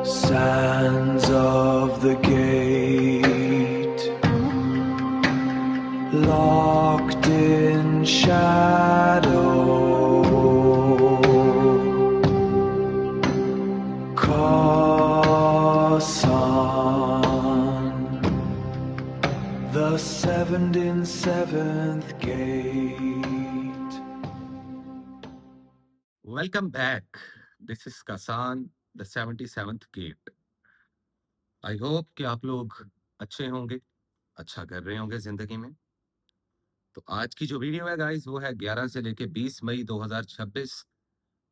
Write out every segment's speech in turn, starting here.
Sands of the gate, locked in shadow, Kasan, the 77th gate. Welcome back. This is Kasan, the 77th Gate. I hope कि आप लोग अच्छे होंगे, अच्छा कर रहे होंगे जिंदगी में। तो आज की जो वीडियो है गाइस वो है 11 से लेके 20 मई 2026।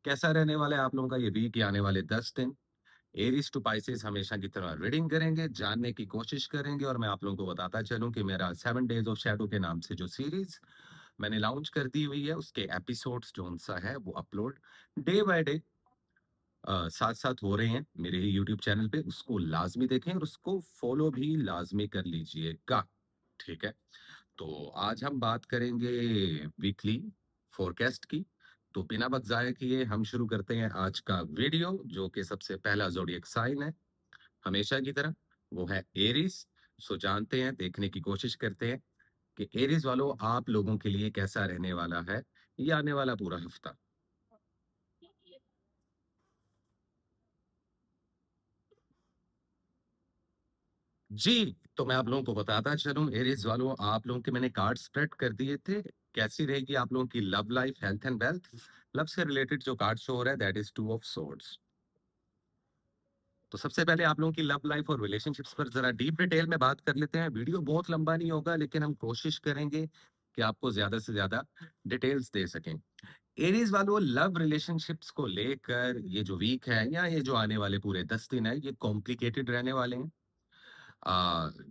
कैसा रहने वाला है आप लोगों का ये वीक, आने वाले 10 दिन। एरीज टू पाइसेस हमेशा की तरह रीडिंग करेंगे, जानने की कोशिश करेंगे, और मैं आप लोगों को बताता चलूं कि मेरा 7 डेज ऑफ शैडो के नाम से जो सीरीज मैंने लॉन्च कर दी हुई है उसके एपिसोड्स जो सा है वो अपलोड डे बाय डे साथ साथ हो रहे हैं मेरे ही यूट्यूब चैनल पे। उसको लाजमी देखें और उसको फॉलो भी लाजमी कर लीजिएगा। ठीक है, तो आज हम बात करेंगे वीकली फोरकास्ट की। तो बिना वक्त जाया किए हम शुरू करते हैं आज का वीडियो, जो कि सबसे पहला जोडिएक साइन है हमेशा की तरह, वो है एरीज। सो जानते हैं, देखने की कोशिश करते हैं कि एरीज वालों आप लोगों के लिए कैसा रहने वाला है ये आने वाला पूरा हफ्ता। जी, तो मैं आप लोगों को बताता चलूं, एरीज वालों आप लोगों के मैंने कार्ड स्प्रेड कर दिए थे। कैसी रहेगी आप लोगों की love life, health and wealth. Love से रिलेटेड जो कार्ड शो हो रहा है दैट इज 2 ऑफ सोर्ड्स। तो सबसे पहले आप लोगों की लव लाइफ और रिलेशनशिप्स पर जरा डीप डिटेल में बात कर लेते हैं। वीडियो बहुत लंबा नहीं होगा, लेकिन हम कोशिश करेंगे कि आपको ज्यादा से ज्यादा डिटेल्स दे सकें। एरीज वालों, लव रिलेशनशिप्स को लेकर ये जो वीक है या ये जो आने वाले पूरे 10 दिन है ये कॉम्प्लिकेटेड रहने वाले हैं।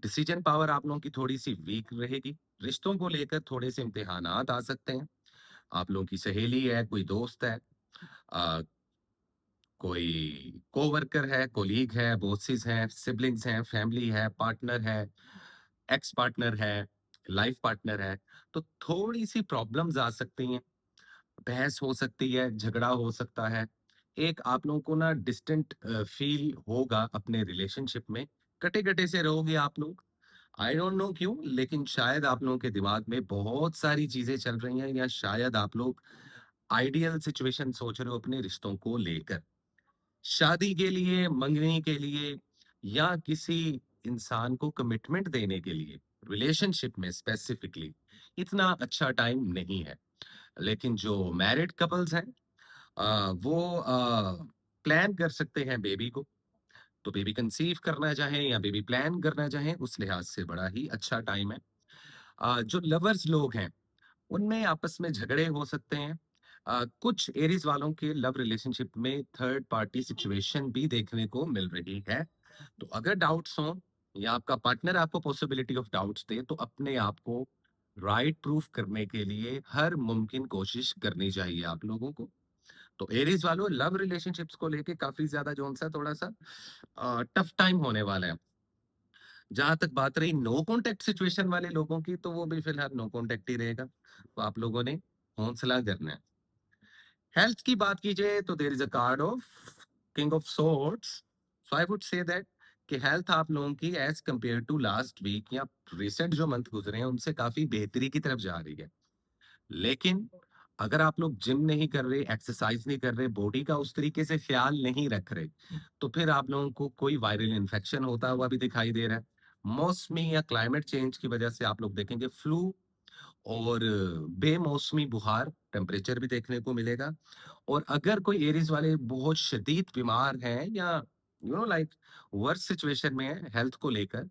डिसीजन पावर आप लोगों की थोड़ी सी वीक रहेगी। रिश्तों को लेकर थोड़े से इम्तिहानात आ सकते हैं। आप लोगों की सहेली है, कोई दोस्त है, आ, कोई कोवर्कर है, कोलीग है, बॉसेस हैं, सिबलिंग्स हैं, फैमिली है, पार्टनर है, एक्स पार्टनर है, लाइफ पार्टनर है। तो थोड़ी सी प्रॉब्लम्स आ सकती हैं, बहस हो सकती है, झगड़ा हो सकता है। एक आप लोगों को ना डिस्टेंट फील होगा अपने रिलेशनशिप में। कटे कटे से रहोगे आप लोग। आई डोंट नो क्यों, लेकिन शायद आप लोगों के दिमाग में बहुत सारी चीजें चल रही हैं, या शायद आप लोग आइडियल सिचुएशन सोच रहे हो अपने रिश्तों को लेकर, शादी के लिए, मंगनी के लिए, या किसी इंसान को कमिटमेंट देने के लिए। रिलेशनशिप में स्पेसिफिकली इतना अच्छा टाइम नहीं है। लेकिन जो मैरिड कपल्स हैं वो प्लान कर सकते हैं बेबी को। तो बेबी कंसीव करना चाहें या बेबी प्लान करना चाहें, उस लिहाज से बड़ा ही अच्छा टाइम है। जो लवर्स लोग हैं उनमें आपस में झगड़े हो सकते हैं। कुछ एरीज वालों के लव रिलेशनशिप में थर्ड पार्टी सिचुएशन भी देखने को मिल रही है। तो अगर डाउट्स हो या आपका पार्टनर आपको पॉसिबिलिटी ऑफ डाउट्स दे, तो अपने आप को राइट प्रूफ करने के लिए हर मुमकिन कोशिश करनी चाहिए आप लोगों को। तो एरीज वालों, लव रिलेशनशिप्स को लेके काफी ज्यादा जो सा थोड़ा सा टफ टाइम होने वाला है। जहां तक बात रही नो कांटेक्ट सिचुएशन वाले लोगों की, तो वो भी फिलहाल नो कांटेक्ट ही रहेगा। तो आप लोगों ने हौसला करना है। हेल्थ की बात कीजिए तो there is a card of king of swords. So I would say that कि हेल्थ आप लोगों की age compare to last week या रिसेंट जो मंथ गुजरे हैं उनसे काफी बेहतरी की तरफ जा रही है। लेकिन अगर आप लोग जिम नहीं कर रहे, एक्सरसाइज नहीं कर रहे, बॉडी का उस तरीके से ख्याल नहीं रख रहे, तो फिर आप लोगों को कोई वायरल इन्फेक्शन होता हुआ भी दिखाई दे रहा है। मौसमी या क्लाइमेट चेंज की वजह से आप लोग देखेंगे फ्लू और बेमौसमी बुखार, टेम्परेचर भी देखने को मिलेगा। और अगर कोई एरीज वाले बहुत शदीद बीमार हैं या लाइक वर्स सिचुएशन में है हेल्थ को लेकर,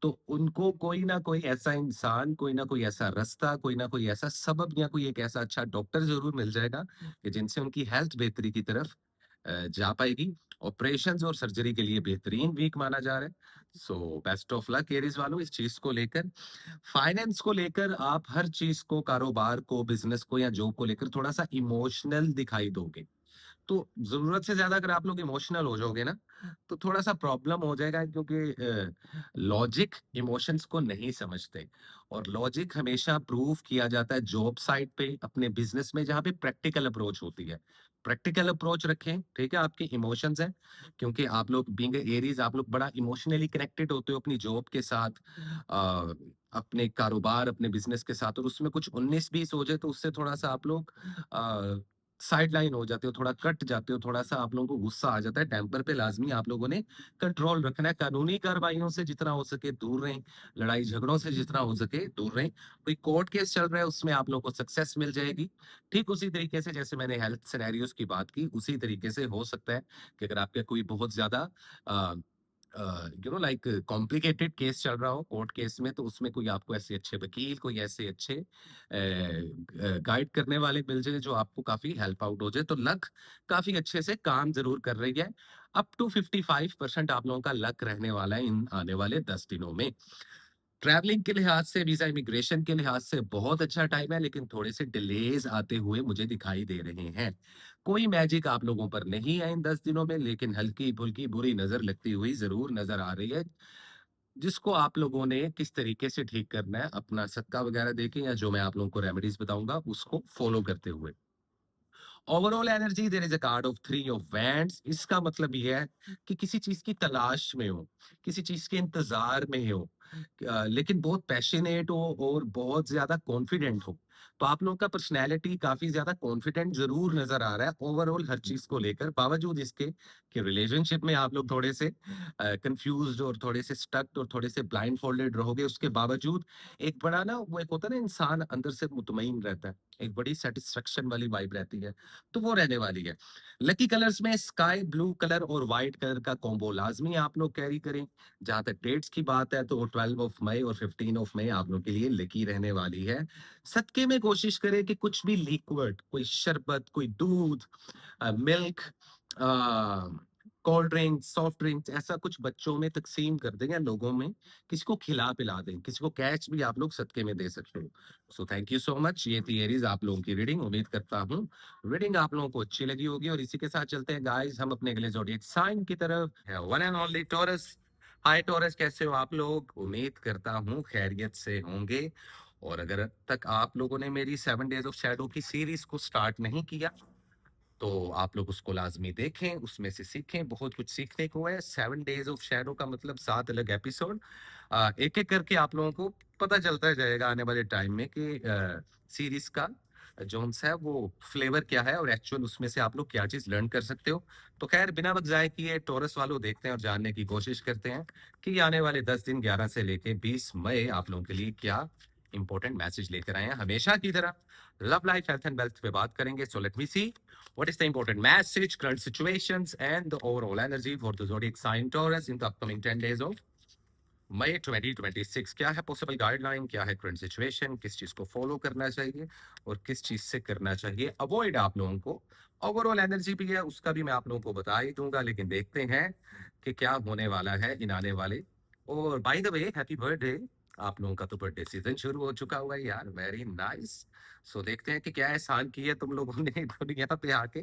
तो उनको कोई ना कोई ऐसा इंसान, कोई ना कोई ऐसा रास्ता, कोई ना कोई ऐसा सबब या कोई एक ऐसा अच्छा डॉक्टर जरूर मिल जाएगा कि जिनसे उनकी हेल्थ बेहतरी की तरफ जा पाएगी। ऑपरेशंस और सर्जरी के लिए बेहतरीन वीक माना जा रहा है। So best of luck Aries वालों इस चीज को लेकर। फाइनेंस को लेकर आप हर चीज को, कारोबार को, बिजनेस को या जॉब को लेकर थोड़ा सा इमोशनल दिखाई दोगे। तो ज़रूरत से ज़्यादा अगर आप लोग इमोशनल हो जाओगे ना, तो थोड़ा-सा प्रॉब्लम हो जाएगा क्योंकि लॉजिक इमोशंस को नहीं समझते और लॉजिक हमेशा प्रूव किया जाता है जॉब साइट पे, अपने बिज़नेस में जहाँ पे प्रैक्टिकल अप्रोच होती है। प्रैक्टिकल अप्रोच रखें, ठीक है? आपके इमोशंस हैं क्योंकि आप लोग बीइंग एरीज़ आप लोग बड़ा इमोशनली कनेक्टेड होते हो अपनी जॉब के साथ अ, अपने कारोबार, अपने बिज़नेस के साथ और उसमें कुछ 19-20 हो जाए तो उससे थोड़ा-सा आप लोग साइडलाइन हो जाते हो, थोड़ा कट जाते हो, थोड़ा-सा आप लोगों को गुस्सा आ जाता है, टेम्पर पे लाज़मी आप लोगों ने कंट्रोल रखना है, कानूनी कार्रवाइयों से जितना हो सके दूर रहें, लड़ाई झगड़ों से जितना हो सके दूर रहें। कोई कोर्ट केस चल रहा है उसमें आप लोगों को सक्सेस मिल जाएगी। ठीक उसी तरीके से जैसे मैंने हेल्थ सिनेरियोज़ की बात की, उसी तरीके से हो सकता है कि अगर आपका कोई बहुत ज़्यादा अ लाइक कॉम्प्लिकेटेड केस चल रहा हो कोर्ट केस में तो उसमें कोई आपको ऐसे अच्छे वकील, कोई ऐसे अच्छे गाइड करने वाले मिल जाए जो आपको काफ़ी हेल्प आउट हो जाए, तो लक काफ़ी अच्छे से काम ज़रूर कर रही है। अप टू 55% आप लोगों का लक रहने वाला है इन आने वाले 10 दिनों में। ट्रैवलिंग के लिहाज से, वीज़ा इमिग्रेशन के लिहाज से बहुत अच्छा टाइम है, लेकिन थोड़े से डिलेज़ आते हुए मुझे दिखाई दे रहे हैं। कोई मैजिक आप लोगों पर नहीं है इन 10 दिनों में, लेकिन हल्की-फुल्की बुरी नज़र लगती हुई ज़रूर नज़र आ रही है, जिसको आप लोगों ने किस तरीके से ठीक करना है, अपना सदका वगैरह देके या जो मैं आप लोगों को रेमेडीज़ बताऊँगा, उसको फ़ॉलो करते हुए। Overall energy there is a card of three of wands इसका मतलब ये है कि किसी चीज की तलाश में हो किसी चीज के इंतजार में हो लेकिन बहुत पैशनेट हो और बहुत ज्यादा कॉन्फिडेंट हो तो आप लोगों का पर्सनैलिटी काफी ज्यादा कॉन्फिडेंट जरूर नजर आ रहा है ओवरऑल हर चीज को लेकर बावजूद इसके कि रिलेशनशिप में आप लोग थोड़े से कंफ्यूज और थोड़े से स्टक और थोड़े से ब्लाइंड फोल्डेड रहोगे उसके बावजूद एक बड़ा ना वो एक होता है ना इंसान अंदर से मुतमईन रहता है एक बड़ी सेटिस्फेक्शन वाली वाइब रहती है तो वो रहने वाली है। लकी कलर्स में स्काई ब्लू कलर और व्हाइट कलर का कॉम्बो लाज़मी आप लोग कैरी करें। जहाँ तक डेट्स की बात है तो 12 ऑफ मई और 15 ऑफ मई आप लोग के लिए लकी रहने वाली है। सदके में कोशिश करें कि कुछ भी लिक्विड, कोई शरबत, कोई दूध milk cold drink soft drinks ऐसा कुछ बच्चों में तकसीम कर दें या लोगों में किसी को खिला पिला दें किसी को कैश भी आप लोग सदके में दे सकते हो so thank you so much ये थी एरीज आप लोगों की रीडिंग उम्मीद करता हूँ रीडिंग आप लोगों को अच्छी लगी होगी और इसी के साथ चलते हैं गाइस हम अपने अगले ज़ोडिएक साइन की तरफ one and only taurus hi taurus कैसे हो आप लोग उम्मीद करता हूँ खैरियत से होंगे और अगर तक आप लोगों ने मेरी 7 डेज ऑफ शैडो की सीरीज को स्टार्ट नहीं किया तो आप लोग उसको लाज़मी देखें, उसमें से सीखें, बहुत कुछ सीखने को है। 7 डेज़ ऑफ शैडो का मतलब 7 अलग एपिसोड एक-एक करके आप लोगों को पता चलता जाएगा आने वाले टाइम में कि सीरीज़ का जोन-सा है वो फ्लेवर क्या है और एक्चुअल उसमें से आप लोग क्या चीज़ लर्न कर सकते हो। तो ख़ैर बिना वक़्त ज़ाय किए टॉरस वालों देखते हैं और जानने की कोशिश करते हैं कि आने वाले 10 दिन 11 से लेके 20 मई आप लोगों के लिए क्या इम्पोर्टेंट मैसेज लेकर आए हैं। हमेशा की तरह love life, health and wealth पे बात करेंगे। So let me see what is the important message, current situations, and the overall energy for the zodiac sign Taurus in the upcoming 10 days of मई 2026? क्या है पॉसिबल गाइडलाइन, क्या है current situation, किस चीज को फॉलो करना चाहिए और किस चीज से करना चाहिए अवॉइड आप लोगों को। ओवरऑल एनर्जी भी है उसका भी मैं आप लोगों को बता ही दूंगा, लेकिन देखते हैं कि क्या होने वाला है इन आने वाले। और by the way happy birthday, आप लोगों का तो बर्थडे सीजन शुरू हो चुका हुआ है यार, वेरी नाइस। सो देखते हैं कि क्या एहसान किया तुम लोगों ने दुनिया पे आके।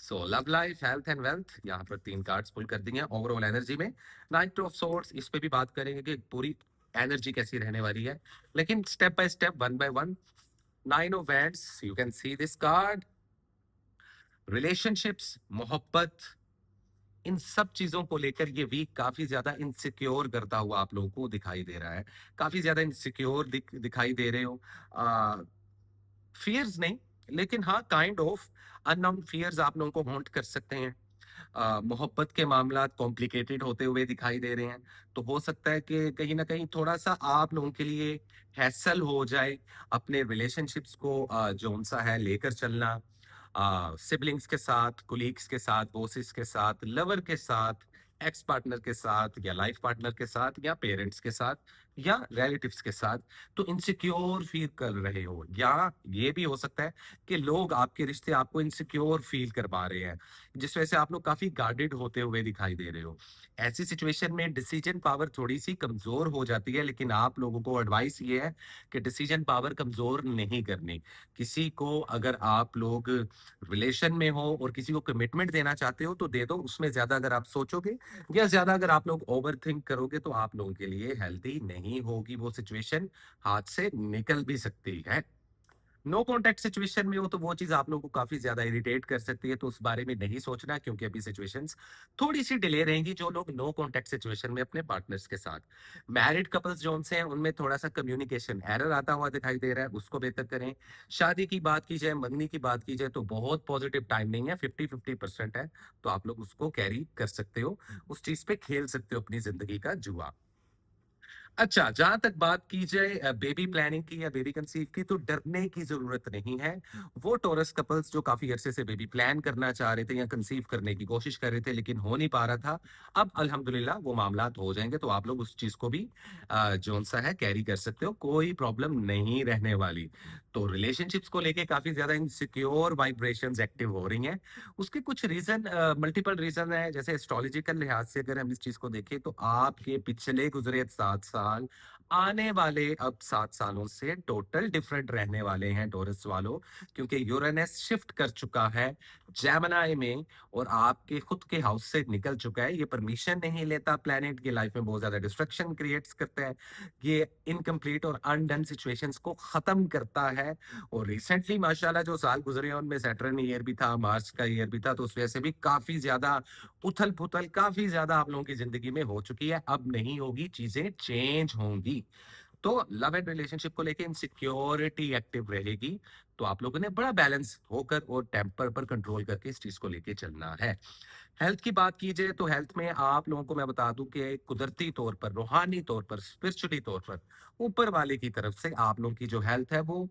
So love life, health and wealth, यहाँ पर 3 कार्ड्स पुल कर दिए हैं। ओवरऑल एनर्जी में नाइट ऑफ सोर्स इस पे भी बात करेंगे कि पूरी एनर्जी कैसी रहने वाली है, लेकिन step by step, one by one. 9 of wands, you can see this card. Relationships, मोहब्बत, इन सब चीजों को लेकर ये वीक काफी ज्यादा इनसिक्योर करता हुआ आप लोगों को दिखाई दे रहा है। काफी ज्यादा इनसिक्योर दिखाई दे रहे हो। फियर्स नहीं, लेकिन हाँ काइंड ऑफ अननोन फियर्स आप लोगों को हॉन्ट कर सकते हैं। मोहब्बत के मामला कॉम्प्लिकेटेड होते हुए दिखाई दे रहे हैं, तो हो सकता है कि कहीं ना कहीं थोड़ा सा आप लोगों के लिए हैसल हो जाए अपने रिलेशनशिप्स को जो उनसा है लेकर चलना, सिबलिंग्स के साथ, कुलीग्स के साथ, बॉसेस के साथ, लवर के साथ, एक्स पार्टनर के साथ या लाइफ पार्टनर के साथ या पेरेंट्स के साथ। या रिलेटिव्स के साथ, तो इनसिक्योर फील कर रहे हो, या ये भी हो सकता है कि लोग आपके रिश्ते आपको इनसिक्योर फील करवा रहे हैं, जिस वजह से आप लोग काफी गार्डेड होते हुए दिखाई दे रहे हो। ऐसी सिचुएशन में डिसीजन पावर थोड़ी सी कमजोर हो जाती है, लेकिन आप लोगों को एडवाइस ये है कि डिसीजन पावर कमजोर नहीं करनी। किसी को अगर आप लोग रिलेशन में हो और किसी को कमिटमेंट देना चाहते हो तो दे दो, उसमें ज्यादा अगर आप सोचोगे या ज्यादा अगर आप लोग ओवर थिंक करोगे तो आप लोगों के लिए हेल्दी नहीं होगी, वो सिचुएशन हाथ से निकल भी सकती है। नो कॉन्टैक्ट सिचुएशन में हो तो वो चीज आप लोगों को काफी ज्यादा इरिटेट कर सकती है, तो उस बारे में नहीं सोचना, क्योंकि अभी सिचुएशंस थोड़ी सी डिले रहेंगी जो लोग नो कॉन्टैक्ट सिचुएशन में अपने पार्टनर्स के साथ। मैरिड कपल्स जो उनसे हैं उनमें थोड़ा सा कम्युनिकेशन एरर आता हुआ दिखाई दे रहा है, उसको बेहतर करें। शादी की बात की जाए, मंगनी की बात की जाए, तो बहुत पॉजिटिव टाइम नहीं है, 50-50% है, तो आप लोग उसको कैरी कर सकते हो, उस चीज पे खेल सकते हो अपनी जिंदगी का जुआ। अच्छा, जहाँ तक बात की जाए बेबी प्लानिंग की या बेबी कंसीव की, तो डरने की ज़रूरत नहीं है। वो टॉरस कपल्स जो काफ़ी अरसे से बेबी प्लान करना चाह रहे थे या कंसीव करने की कोशिश कर रहे थे लेकिन हो नहीं पा रहा था, अब अल्हम्दुलिल्लाह वो मामलात हो जाएँगे, तो आप लोग उस चीज़ को भी जौन-सा है कैरी कर सकते हो, कोई प्रॉब्लम नहीं रहने वाली। तो रिलेशनशिप्स को लेके काफ़ी ज़्यादा इनसिक्योर वाइब्रेशंस एक्टिव हो रही हैं। उसके कुछ रीज़न मल्टीपल रीज़न हैं, जैसे एस्ट्रोलॉजिकल लिहाज से अगर हम इस चीज़ को देखें तो आपके पिछले गुज़रे 7 साल, आने वाले अब 7 सालों से टोटल डिफरेंट रहने वाले हैं टॉरस वालों, क्योंकि यूरेनस शिफ्ट कर चुका है जेमिनी में और आपके खुद के हाउस से निकल चुका है। ये परमिशन नहीं लेता प्लैनेट की लाइफ में, बहुत ज़्यादा डिस्ट्रक्शन क्रिएट्स करता है। ये इनकम्प्लीट और अनडन सिचुएशंस को ख़त्म करता है। और रिसेंटली माशाल्लाह जो साल गुज़रे हैं उनमें सैटर्न ईयर भी था, मार्च का ईयर भी था, तो उस वजह से भी काफ़ी ज़्यादा उथल-पुथल काफ़ी ज़्यादा आप लोगों की ज़िंदगी में हो चुकी है, अब नहीं होगी, चीज़ें चेंज होंगी। तो लव एंड रिलेशनशिप को लेके इनसिक्योरिटी एक्टिव रहेगी, तो आप लोगों ने बड़ा बैलेंस होकर और टेम्पर पर कंट्रोल करके इस चीज़ को लेके चलना है। हेल्थ की बात की जाए तो हेल्थ में आप लोगों को मैं बता दूं कि कुदरती तौर पर, रूहानी तौर पर, स्पिरिचुअली तौर पर, ऊपर वाले की तरफ से आप लोगों की जो हेल्थ है वो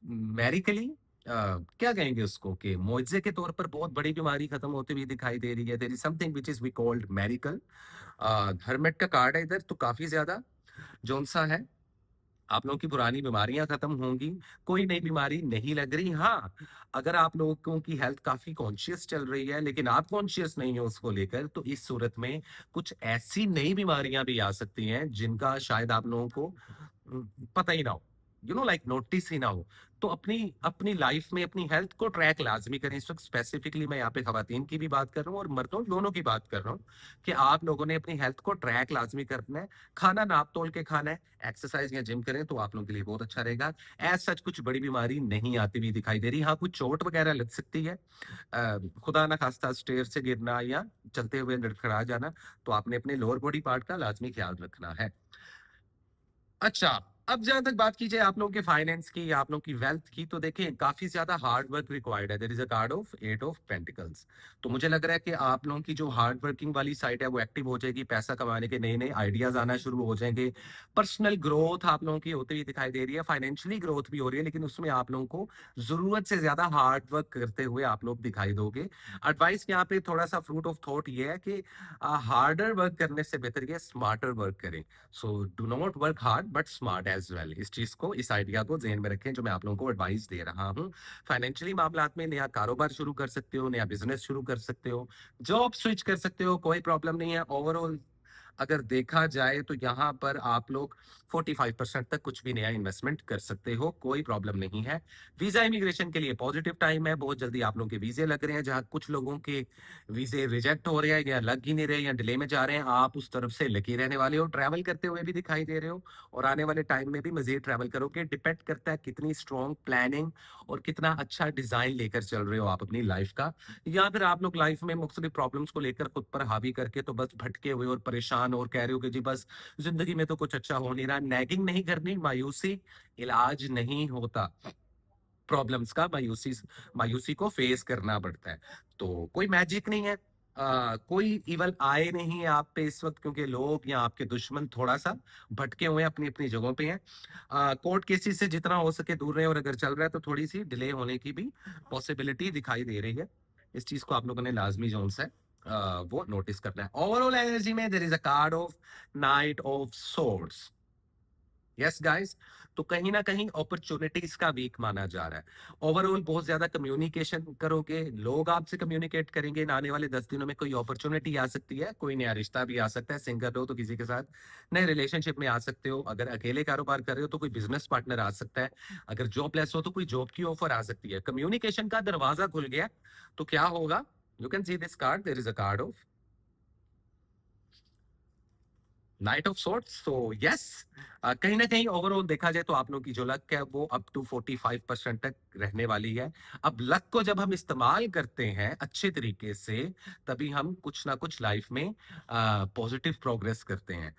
मेडिकली क्या कहेंगे उसको कि मुआवजे के तौर पर बहुत बड़ी बीमारी खत्म होती हुई दिखाई दे रही है। There is something which is we called medical. Hermit का कार्ड है इधर, तो काफी ज्यादा जोन सा है, आप लोगों की पुरानी बीमारियां खत्म होंगी, कोई नई बीमारी नहीं लग रही। हाँ, अगर आप लोगों की हेल्थ काफी कॉन्शियस चल रही है लेकिन आप कॉन्शियस नहीं हो उसको लेकर, तो इस सूरत में कुछ ऐसी नई बीमारियां भी आ सकती हैं जिनका शायद आप लोगों को पता ही ना हो, लाइक नोटिस ही ना हो। तो अपनी अपनी लाइफ में अपनी हेल्थ को ट्रैक लाजमी करें। इस वक्त स्पेसिफिकली मैं यहाँ पे खवातीन की भी बात कर रहा हूँ और मर्दों दोनों की बात कर रहा हूँ कि आप लोगों ने अपनी हेल्थ को ट्रैक लाजमी करना है, खाना नाप तोल के खाना है, एक्सरसाइज या जिम करें तो आप लोगों के लिए बहुत अच्छा रहेगा। एज सच कुछ बड़ी बीमारी नहीं आती हुई दिखाई दे रही, हाँ कुछ चोट वगैरह लग सकती है, खुदा ना खास्ता स्टेयर से गिरना या चलते हुए लड़खड़ा जाना, तो आपने अपने लोअर बॉडी पार्ट का लाजमी ख्याल रखना है। अच्छा, अब जहाँ तक बात की जाए आप लोगों के फाइनेंस की या आप लोगों की वेल्थ की, तो देखिए काफ़ी ज़्यादा हार्ड वर्क रिक्वायर्ड है। There is a card of 8 of pentacles. तो मुझे लग रहा है कि आप लोगों की जो हार्ड वर्किंग वाली साइड है वो एक्टिव हो जाएगी, पैसा कमाने के नए-नए आइडियाज़ आना शुरू हो जाएँगे। पर्सनल ग्रोथ आप लोगों की होती हुई दिखाई दे रही है, फाइनेंशियली ग्रोथ भी हो रही है, लेकिन उसमें आप लोगों को ज़रूरत से ज़्यादा हार्ड वर्क करते हुए आप लोग दिखाई दोगे। एडवाइस यहाँ पे थोड़ा-सा फ्रूट ऑफ थॉट ये है कि हार्डर वर्क करने से बेहतर ये स्मार्टर वर्क करें। So do not work hard but smart as well. इस चीज को, इस आइडिया को ज़हन में रखें जो मैं आप लोगों को एडवाइस दे रहा हूँ। फाइनेंशियली मामलात में नया कारोबार शुरू कर सकते हो, नया बिजनेस शुरू कर सकते हो, जॉब स्विच कर सकते हो, कोई प्रॉब्लम नहीं है। ओवरऑल अगर देखा जाए तो यहाँ पर आप लोग 45% तक कुछ भी नया इन्वेस्टमेंट कर सकते हो, कोई प्रॉब्लम नहीं है। वीजा इमिग्रेशन के लिए पॉजिटिव टाइम है, बहुत जल्दी आप लोगों के वीजे लग रहे हैं। जहाँ कुछ लोगों के वीजे रिजेक्ट हो रहे हैं या लग ही नहीं रहे या डिले में जा रहे हैं, आप उस तरफ से लकी रहने वाले हो, ट्रैवल करते हुए भी दिखाई दे रहे हो और आने वाले टाइम में भी मजीद ट्रैवल करोगे। डिपेंड करता है कितनी स्ट्रॉन्ग प्लानिंग और कितना अच्छा डिजाइन लेकर चल रहे हो आप अपनी लाइफ का, या फिर आप लोग लाइफ में मुख्तलिफ प्रॉब्लम्स को लेकर खुद पर हावी करके तो बस भटके हुए और परेशान और कह रहे हो कि जी बस जिंदगी में तो कुछ अच्छा हो नहीं रहा। नैगिंग नहीं करनी, मायूसी इलाज नहीं होता प्रॉब्लम्स का, मायूसी मायूसी को फेस करना पड़ता है। तो कोई मैजिक नहीं है, कोई इवल आए नहीं है आप पे इस वक्त, क्योंकि लोग या आपके दुश्मन थोड़ा सा भटके हुए हैं, अपनी अपनी जगहों पे हैं। कोर्ट केसेस से जितना हो सके दूर रहे, और अगर चल रहा है तो थोड़ी सी डिले होने की भी पॉसिबिलिटी दिखाई दे रही है। इस चीज को आप लोगों ने लाजमी जोन से वो नोटिस करना है। ओवरऑल एनर्जी में there is a card of knight of swords. Yes guys, तो कहीं ना कहीं अपॉर्चुनिटीज का वीक माना जा रहा है। ओवरऑल बहुत ज्यादा कम्युनिकेशन करोगे, लोग आपसे कम्युनिकेट करेंगे। इन आने वाले 10 दिनों में कोई अपॉर्चुनिटी आ सकती है, कोई नया रिश्ता भी आ सकता है। सिंगल हो तो किसी के साथ नए रिलेशनशिप में आ सकते हो। अगर अकेले कारोबार कर रहे हो तो कोई बिजनेस पार्टनर आ सकता है। अगर जॉबलेस हो तो कोई जॉब की ऑफर आ सकती है। कम्युनिकेशन का दरवाजा खुल गया, तो क्या होगा? You can see this card, there is a card of knight of swords. तो यस, कहीं ना कहीं ओवरऑल देखा जाए तो आप लोगों की जो लक है वो अप टू 45% तक रहने वाली है। अब लक को जब हम इस्तेमाल करते हैं अच्छे तरीके से, तभी हम कुछ ना कुछ लाइफ में पॉजिटिव प्रोग्रेस करते हैं।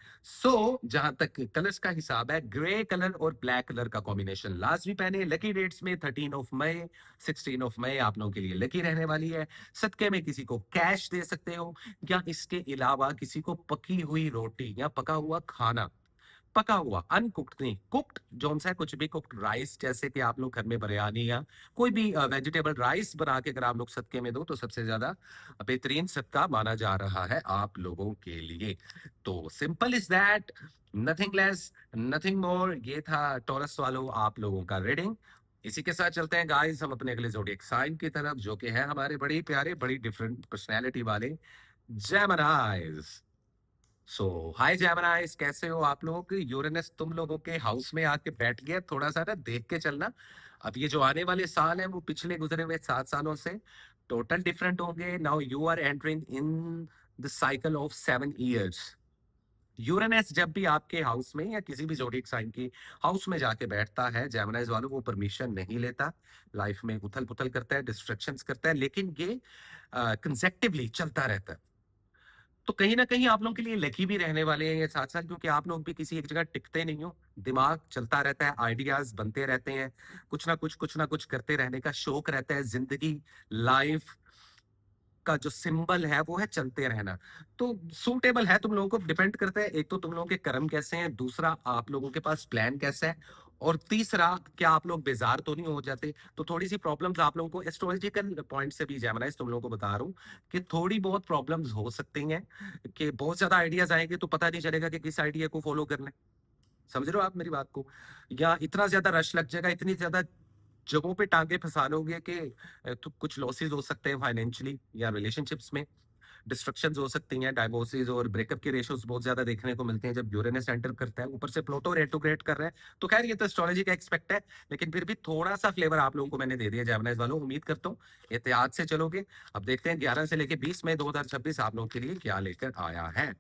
जहां तक कलर्स का हिसाब है, ग्रे कलर और ब्लैक कलर का कॉम्बिनेशन लाजमी पहने। लकी डेट्स में 13 मई, 16 मई आप लोगों के लिए लकी रहने वाली है। सदके में किसी को कैश दे सकते हो, या इसके अलावा किसी को पकी हुई रोटी या पका हुआ खाना, पका हुआ अनकुक्ड नहीं, कुक्ड जो सा कुछ भी कुक्ड राइस, जैसे कि आप लोग घर में बिरयानी या कोई भी वेजिटेबल राइस बना के अगर आप लोग सदके में दो तो सबसे ज्यादा बेहतरीन सदका माना जा रहा है आप लोगों के लिए। तो simple is that, nothing less nothing more. ये था टॉरस वालों आप लोगों का रीडिंग। इसी के साथ चलते हैं गाइस हम अपने अगले जोडिएक साइन की तरफ, जो कि है हमारे बड़ी प्यारे बड़ी डिफरेंट पर्सनैलिटी वाले जेमिनाइज। सो हाय जेमिनाइज, कैसे हो आप लोग? यूरेनस तुम लोगों के हाउस में आके बैठ गया, थोड़ा सा ना देख के चलना। अब ये जो आने वाले साल है वो पिछले गुजरे हुए 7 सालों से टोटल डिफरेंट होंगे। Now you are entering in the cycle of 7 years. Uranus जब भी आपके हाउस में या किसी भी जोडिक साइन की हाउस में जाके बैठता है जेमिनाइज वालों, वो परमिशन नहीं लेता। लाइफ में उथल पुथल करता है, डिस्ट्रक्शंस करता है, लेकिन ये कंसेक्टिवली चलता रहता है। तो कहीं ना कहीं आप लोगों के लिए लकी भी रहने वाले हैं ये 7 साल, क्योंकि आप लोग भी किसी एक जगह टिकते नहीं हो। दिमाग चलता रहता है, आइडियाज बनते रहते हैं, कुछ ना कुछ करते रहने का शौक रहता है। जिंदगी, लाइफ का जो सिंबल है वो है चलते रहना। तो सूटेबल है, तुम लोगों को डिपेंड करता है, एक तो तुम लोगों के कर्म कैसे हैं, दूसरा आप लोगों के पास प्लान कैसा है, और तीसरा क्या आप लोग बेजार तो नहीं हो जाते। तो थोड़ी सी प्रॉब्लम्स आप लोगों को एस्ट्रोलॉजिकल पॉइंट से भी जैमनाइज तुम लोगों को बता रहा हूँ कि थोड़ी बहुत प्रॉब्लम्स हो सकती हैं, कि बहुत ज्यादा आइडियाज आएंगे तो पता नहीं चलेगा कि किस आइडिया को फॉलो करना है। समझ रहे हो आप मेरी बात को? या इतना ज्यादा रश लग जाएगा, इतनी ज्यादा जगहों पे टांगे फंसा लोगे कि तो कुछ लॉसेस हो सकते हैं फाइनेंशियली, या रिलेशनशिप्स में डिस्ट्रक्शंस हो सकती हैं, डाइवोर्सेस और ब्रेकअप के रेशियोज बहुत ज्यादा देखने को मिलते हैं जब यूरेनस एंटर करता है। ऊपर से प्लूटो रेट्रोग्रेड कर रहा है, तो खैर ये तो एस्ट्रोलॉजी का एक्सपेक्ट है, लेकिन फिर भी थोड़ा सा फ्लेवर आप लोगों को मैंने दे दिया जेमिनाइज वालों। उम्मीद करता हूँ एहतियात से चलोगे। अब देखते हैं 11 से लेके 20 मई 2026 आप लोगों के लिए क्या लेकर आया है।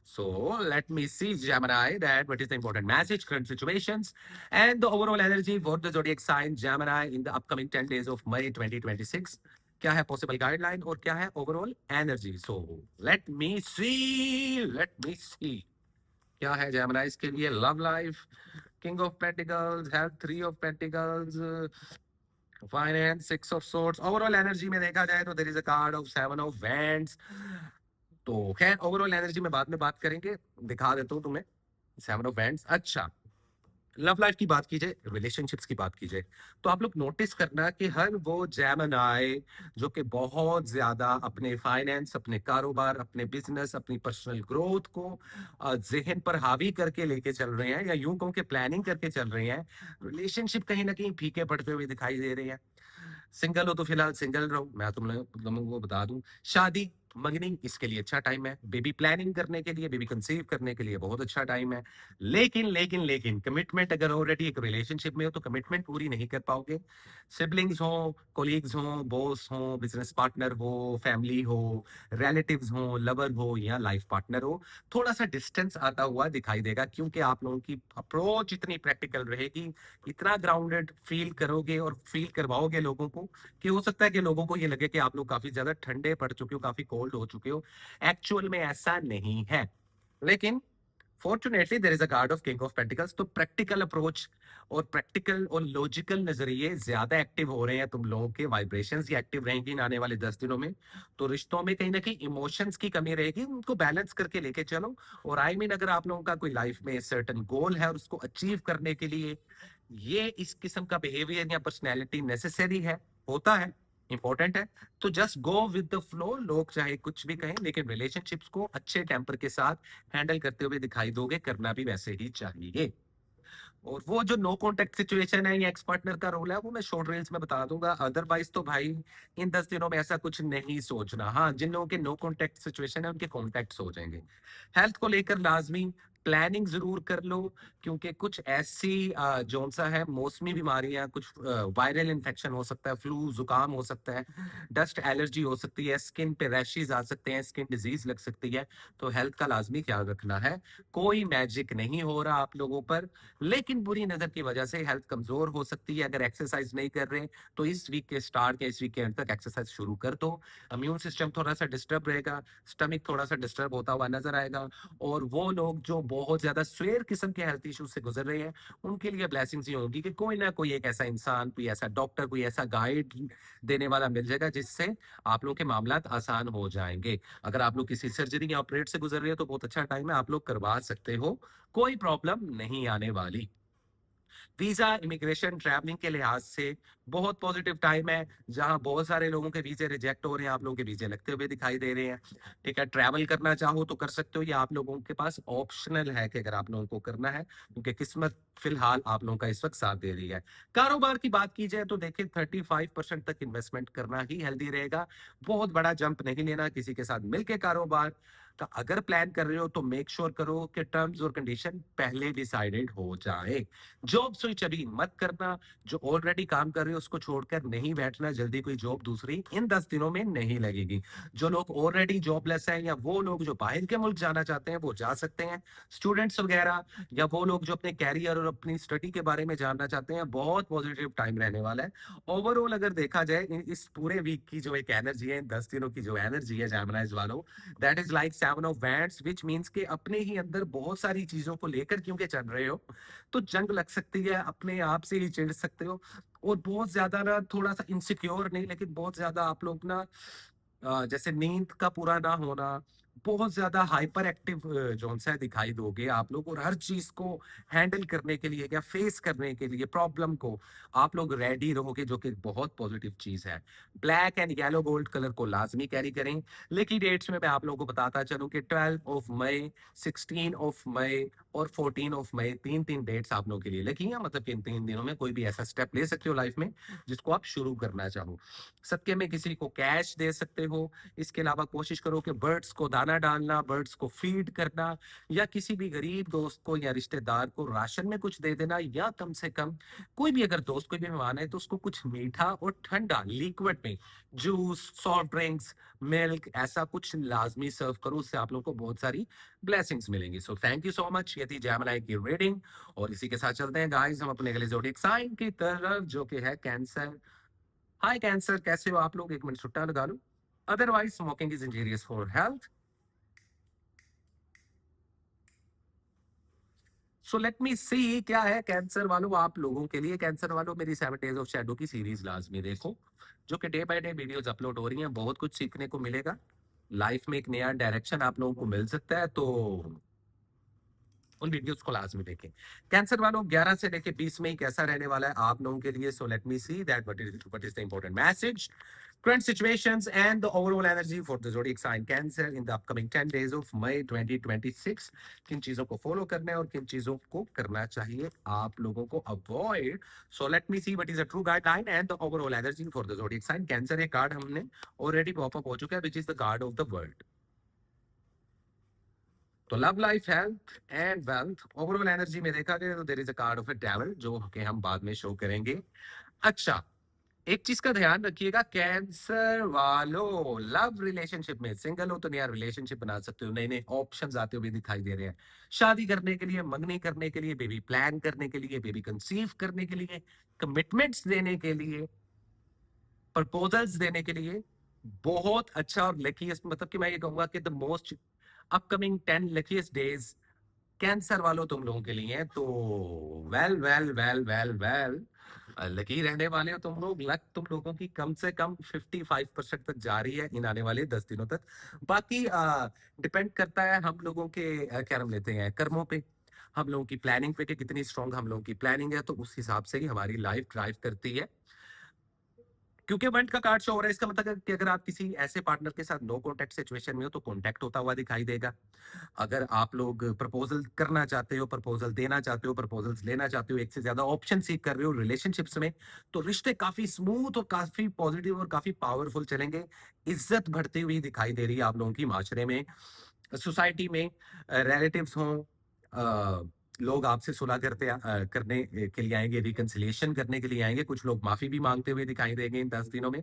So let me see, Gemini, that what is the important message, current situations, and the overall energy for the zodiac sign Gemini in the upcoming 10 days of May 2026. क्या है पॉसिबल गाइडलाइन और क्या है overall energy? So let me see क्या है Geminis के लिए love life, king of pentacles, health, 3 of pentacles, finance, 6 of swords. Overall energy में देखा जाए तो there is a card of 7 of wands. तो खैर ओवरऑल एनर्जी में बाद में बात करेंगे, दिखा देता हूँ तुम्हें 7 ऑफ वैंड्स। अच्छा, लव लाइफ की बात की जाए, रिलेशनशिप्स की बात की जाए, तो आप लोग नोटिस करना कि हर वो जेमिनी जो कि बहुत ज्यादा अपने फाइनेंस, अपने कारोबार, अपने बिजनेस, अपनी पर्सनल ग्रोथ को जहन पर हावी करके लेके चल रहे हैं, या यूं कहूं कि प्लानिंग करके चल रहे हैं, रिलेशनशिप कहीं ना कहीं फीके पड़ते हुए दिखाई दे रहे हैं। सिंगल हो तो फिलहाल सिंगल रहो, मैं तुम लोगों को बता दूं। शादी, मंगनी, इसके लिए अच्छा टाइम है। बेबी प्लानिंग करने के लिए, बेबी कंसीव करने के लिए बहुत अच्छा टाइम है। लेकिन कमिटमेंट, अगर ऑलरेडी एक रिलेशनशिप में हो तो कमिटमेंट पूरी नहीं कर पाओगे। सिबलिंग्स हो, कोलीग्स हो, बॉस हो, बिजनेस पार्टनर हो, फैमिली हो, रिलेटिव्स हो, लवर हो या लाइफ पार्टनर हो, थोड़ा सा डिस्टेंस आता हुआ दिखाई देगा, क्योंकि आप लोगों की अप्रोच इतनी प्रैक्टिकल रहेगी, इतना ग्राउंडेड फील करोगे और फील करवाओगे लोगों को, कि हो सकता है कि लोगों को ये लगे कि आप लोग काफी ज्यादा ठंडे पड़ चुके हो, काफी कोल्ड हो चुके हो। एक्चुअल में ऐसा नहीं है, लेकिन fortunately there is a card of king of pentacles. तो प्रैक्टिकल अप्रोच और प्रैक्टिकल और लॉजिकल नजरिए ज्यादा एक्टिव हो रहे हैं, तुम लोगों के वाइब्रेशंस ही एक्टिव रहेंगी इन आने वाले 10 दिनों में। तो रिश्तों में कहीं ना कहीं इमोशंस की कमी रहेगी, उनको बैलेंस करके लेके चलो। और आई मीन अगर आप लोगों का कोई लाइफ में सर्टेन गोल है और उसको अचीव करने के लिए ये इस किस्म का बिहेवियर या पर्सनैलिटी नेसेसरी है, होता है, इंपॉर्टेंट है। तो just go with the flow, लोग चाहे कुछ भी कहें, लेकिन रिलेशनशिप्स को अच्छे टेम्पर के साथ हैंडल करते हुए दिखाई दोगे, करना भी वैसे ही चाहिए। और वो जो नो कॉन्टेक्ट सिचुएशन है या एक्स पार्टनर का रोल है, वो मैं शॉर्ट रील्स में बता दूंगा। अदरवाइज तो भाई इन 10 दिनों में ऐसा कुछ नहीं सोचना। हाँ, जिन लोगों के नो कॉन्टेक्ट सिचुएशन है उनके कॉन्टेक्ट हो जाएंगे। हेल्थ को लेकर लाजमी प्लानिंग जरूर कर लो, क्योंकि कुछ ऐसी जोन सा है मौसमी बीमारियां, कुछ वायरल इन्फेक्शन हो सकता है, फ्लू जुकाम हो सकता है, डस्ट एलर्जी हो सकती है, स्किन पे रैशेज आ सकते हैं, स्किन डिजीज लग सकती है। तो हेल्थ का लाजमी ख्याल रखना है। कोई मैजिक नहीं हो रहा आप लोगों पर, लेकिन बुरी नजर की वजह से हेल्थ कमजोर हो सकती है। अगर एक्सरसाइज नहीं कर रहे तो इस वीक के स्टार्ट के इस वीक के एंड तक एक्सरसाइज शुरू कर दो। इम्यून सिस्टम थोड़ा सा डिस्टर्ब रहेगा, स्टमक थोड़ा सा डिस्टर्ब होता हुआ नजर आएगा। और वो लोग जो बहुत ज्यादा स्वेयर किस्म के हेल्थ इश्यूज से गुजर रहे हैं, उनके लिए ब्लेसिंग्स ये होगी कि कोई ना कोई एक ऐसा इंसान, कोई ऐसा डॉक्टर, कोई ऐसा गाइड देने वाला मिल जाएगा, जिससे आप लोग के मामलात आसान हो जाएंगे। अगर आप लोग किसी सर्जरी या ऑपरेट से गुजर रहे हो तो बहुत अच्छा टाइम है, आप लोग करवा सकते हो, कोई प्रॉब्लम नहीं आने वाली। वीजा, इमिग्रेशन, ट्रैवलिंग के लिहाज से बहुत पॉजिटिव टाइम है। जहां बहुत सारे लोगों के वीजे रिजेक्ट हो रहे हैं, आप लोगों के वीजे लगते हुए दिखाई दे रहे हैं। ठीक है, ट्रैवल करना चाहो तो कर सकते हो, या आप लोगों के पास ऑप्शनल है कि अगर आप लोगों को करना है, क्योंकि किस्मत फिलहाल आप लोगों का इस वक्त साथ दे रही है। कारोबार की बात की जाए तो देखिए 35% तक इन्वेस्टमेंट करना ही हेल्दी रहेगा। बहुत बड़ा जंप नहीं लेना, किसी के साथ मिलकर कारोबार का अगर प्लान कर रहे हो तो मेक श्योर करो कि टर्म्स और कंडीशन पहले डिसाइडेड हो जाए। जॉब स्विच अभी मत करना। जो ऑलरेडी काम कर रहे हो उसको छोड़कर नहीं बैठना, जल्दी कोई जॉब दूसरी इन 10 दिनों में नहीं लगेगी। जो लोग ऑलरेडी जॉबलेस हैं, या वो लोग जो बाहर के मुल्क जाना चाहते हैं, वो जा सकते हैं। स्टूडेंट्स वगैरह, या वो लोग जो अपने कैरियर और अपनी स्टडी के बारे में जानना चाहते हैं, बहुत पॉजिटिव टाइम रहने वाला है। ओवरऑल अगर देखा जाए इस पूरे वीक की जो एक एनर्जी है, इन 10 दिनों की जो एनर्जी है जैमनाइज वालों, that is like 7 of wands, which means के अपने ही अंदर बहुत सारी चीजों को लेकर क्योंकि चल रहे हो, तो जंग लग सकती है, अपने आप से ही चिढ़ सकते हो। और बहुत ज्यादा ना, थोड़ा सा इनसिक्योर नहीं, लेकिन बहुत ज्यादा आप लोग ना, जैसे नींद का पूरा ना होना, बहुत ज्यादा हाइपर एक्टिव जोन सा दिखाई दोगे आप लोग। और हर चीज को हैंडल करने के लिए या फेस करने के लिए प्रॉब्लम को आप लोग रेडी रहोगे, जो कि बहुत पॉजिटिव चीज है। Black and yellow gold colour को लाजमी कैरी करें। लेकिन डेट्स में मैं आप लोगों को बताता चलूं कि 12 ऑफ मई, 16 ऑफ मई और 14 ऑफ मई, 3 3 डेट्स आप लोगों के लिए लगी हैं। मतलब कि इन 3 दिनों में कोई भी ऐसा स्टेप ले सकते हो लाइफ में जिसको आप शुरू करना चाहो। सदके में किसी को कैश दे सकते हो। इसके अलावा कोशिश करो कि बर्ड्स को दाना डालना, बर्ड्स को फीड करना, या किसी भी गरीब दोस्त को या रिश्तेदार को राशन में कुछ दे देना, या कम से कम कोई भी अगर दोस्त, कोई भी मेहमान है तो उसको कुछ मीठा और ठंडा लिक्विड में, जूस, सॉफ्ट ड्रिंक्स, मिल्क, ऐसा कुछ लाजमी सर्व करो। उससे आप लोगों को बहुत सारी ब्लेसिंग्स मिलेंगी। So thank you so much. ये थी जैमिनी की रीडिंग, और इसी के साथ चलते हैं गाइस हम अपने अगले ज़ोडिएक साइन की तरफ, जो कि है कैंसर। हाय कैंसर, कैसे हो आप लोग? 1 मिनट छुट्टा लगा लो। Otherwise smoking is injurious for health. So let me see क्या है कैंसर वालों आप लोगों के लिए। कैंसर वालों, मेरी 7 डेज ऑफ शैडो की सीरीज लाजमी देखो, जो कि day by day videos upload हो रही हैं। बहुत कुछ सीखने को मिलेगा, लाइफ में एक नया डायरेक्शन आप लोगों को मिल सकता है। तो उन वीडियोस को लाजमी देखें। कैंसर वालों, 11 से लेके 20 में ही कैसा रहने वाला है आप लोगों के लिए? सो let me see that what is the important message, current situations and the overall energy for the zodiac sign Cancer in the upcoming 10 days of May 2026। किन चीजों को फॉलो करना है और किन चीजों को करना चाहिए आप लोगों को avoid. So let me see what is a true guideline and the overall energy for the zodiac sign Cancer। एक कार्ड हमने ऑलरेडी पॉपअप हो चुका है, which is the card of the world. तो love life, health and wealth, overall energy में देखा गया तो there is a card of a devil, जो कि हम बाद में शो करेंगे। अच्छा, एक चीज का ध्यान रखिएगा कैंसर वालों, लव रिलेशनशिप में सिंगल हो तो नया रिलेशनशिप बना सकते हो। नए नए ऑप्शंस आते हुए दिखाई दे रहे हैं, शादी करने के लिए, मंगनी करने के लिए, बेबी प्लान करने के लिए, बेबी कंसीव करने के लिए, कमिटमेंट्स देने के लिए, प्रपोजल्स देने के लिए। बहुत अच्छा और लकीएस्ट, मतलब कि मैं ये कहूंगा कि the most upcoming 10 luckiest days cancer वालों तुम लोगों के लिए हैं। तो well well well well well, lucky रहने वाले हो तुम लोग। लक तुम लोगों की कम से कम 55% तक जा रही है इन आने वाले 10 दिनों तक। बाकी डिपेंड करता है हम लोगों के क्या नाम लेते हैं, कर्मों पे, हम लोगों की प्लानिंग पे, कि कितनी स्ट्रांग हम लोगों की प्लानिंग है, तो उस हिसाब से ही हमारी लाइफ ड्राइव करती है। क्योंकि वंट का कार्ड शो हो रहा है, इसका मतलब है कि अगर आप किसी ऐसे पार्टनर के साथ नो कॉन्टैक्ट सिचुएशन में हो तो कॉन्टैक्ट होता हुआ दिखाई देगा। अगर आप लोग प्रपोजल करना चाहते हो, प्रपोजल देना चाहते हो, प्रपोजल्स लेना चाहते हो, एक से ज्यादा ऑप्शन सीख कर रहे हो रिलेशनशिप्स में, तो रिश्ते काफी स्मूथ और काफी पॉजिटिव और काफी पावरफुल चलेंगे। इज्जत बढ़ती हुई दिखाई दे रही है आप लोगों की माशरे में, सोसाइटी में, रिलेटिव्स हों, लोग आपसे सुलह करने के लिए आएंगे, रिकंसिलिएशन करने के लिए आएंगे, कुछ लोग माफी भी मांगते हुए दिखाई देंगे इन 10 दिनों में।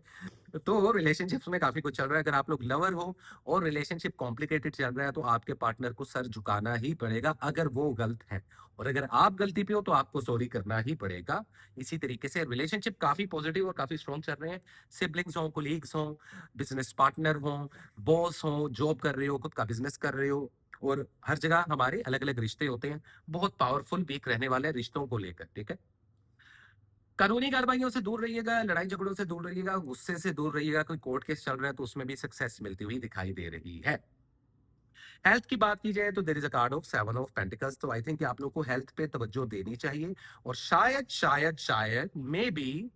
तो रिलेशनशिप्स में काफी कुछ चल रहा है। अगर आप लोग लवर हो और रिलेशनशिप कॉम्प्लिकेटेड चल रहा है तो आपके पार्टनर को सर झुकाना ही पड़ेगा अगर वो गलत है, और अगर आप गलती पे हो तो आपको सॉरी करना ही पड़ेगा। इसी तरीके से रिलेशनशिप काफी पॉजिटिव और काफी स्ट्रॉन्ग चल रहे हैं। सिबलिंग्स हो, कोलीग्स हो, बिजनेस पार्टनर हो, बॉस हो, जॉब कर रहे हो, खुद का बिजनेस कर रहे हो, और हर जगह हमारे अलग अलग रिश्ते होते हैं। बहुत पावरफुल वीक रहने वाले हैं रिश्तों को लेकर, ठीक है। कानूनी कार्रवाइयों से दूर रहिएगा, लड़ाई झगड़ों से दूर रहिएगा, गुस्से से दूर रहिएगा। कोई कोर्ट केस चल रहा है तो उसमें भी सक्सेस मिलती हुई दिखाई दे रही है। हेल्थ की बात की जाए तो there is a card of 7 of pentacles, तो आई थिंक कि आप लोग को हेल्थ पे तवज्जो देनी चाहिए, और शायद शायद शायद मे बी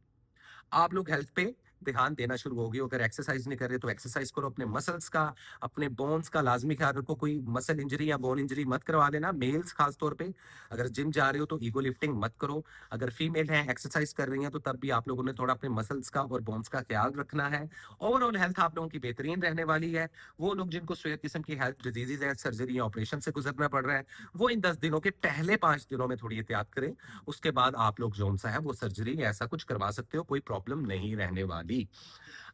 आप लोग हेल्थ पे ध्यान देना शुरू हो गए हो। अगर एक्सरसाइज नहीं कर रहे तो एक्सरसाइज करो, अपने मसल्स का, अपने बोन्स का लाजमी ख्याल रखो। कोई मसल इंजरी या बोन इंजरी मत करवा लेना, मेल्स खास तौर पे। अगर जिम जा रहे हो तो ईगो लिफ्टिंग मत करो। अगर फीमेल है एक्सरसाइज कर रही हैं तो तब भी आप लोगों ने थोड़ा अपने मसल्स का और बोन्स का ख्याल रखना है। ओवरऑल हेल्थ आप लोगों की बेहतरीन रहने वाली है। वो लोग जिनको शुगर किस्म की हेल्थ डिजीजेज है, सर्जरी या ऑपरेशन से गुजरना पड़ रहा है, वो इन 10 दिनों के पहले 5 दिनों में थोड़ी एहतियात करें। उसके बाद आप लोग जो सा है वो सर्जरी या ऐसा कुछ करवा सकते हो, कोई प्रॉब्लम नहीं रहने वाली।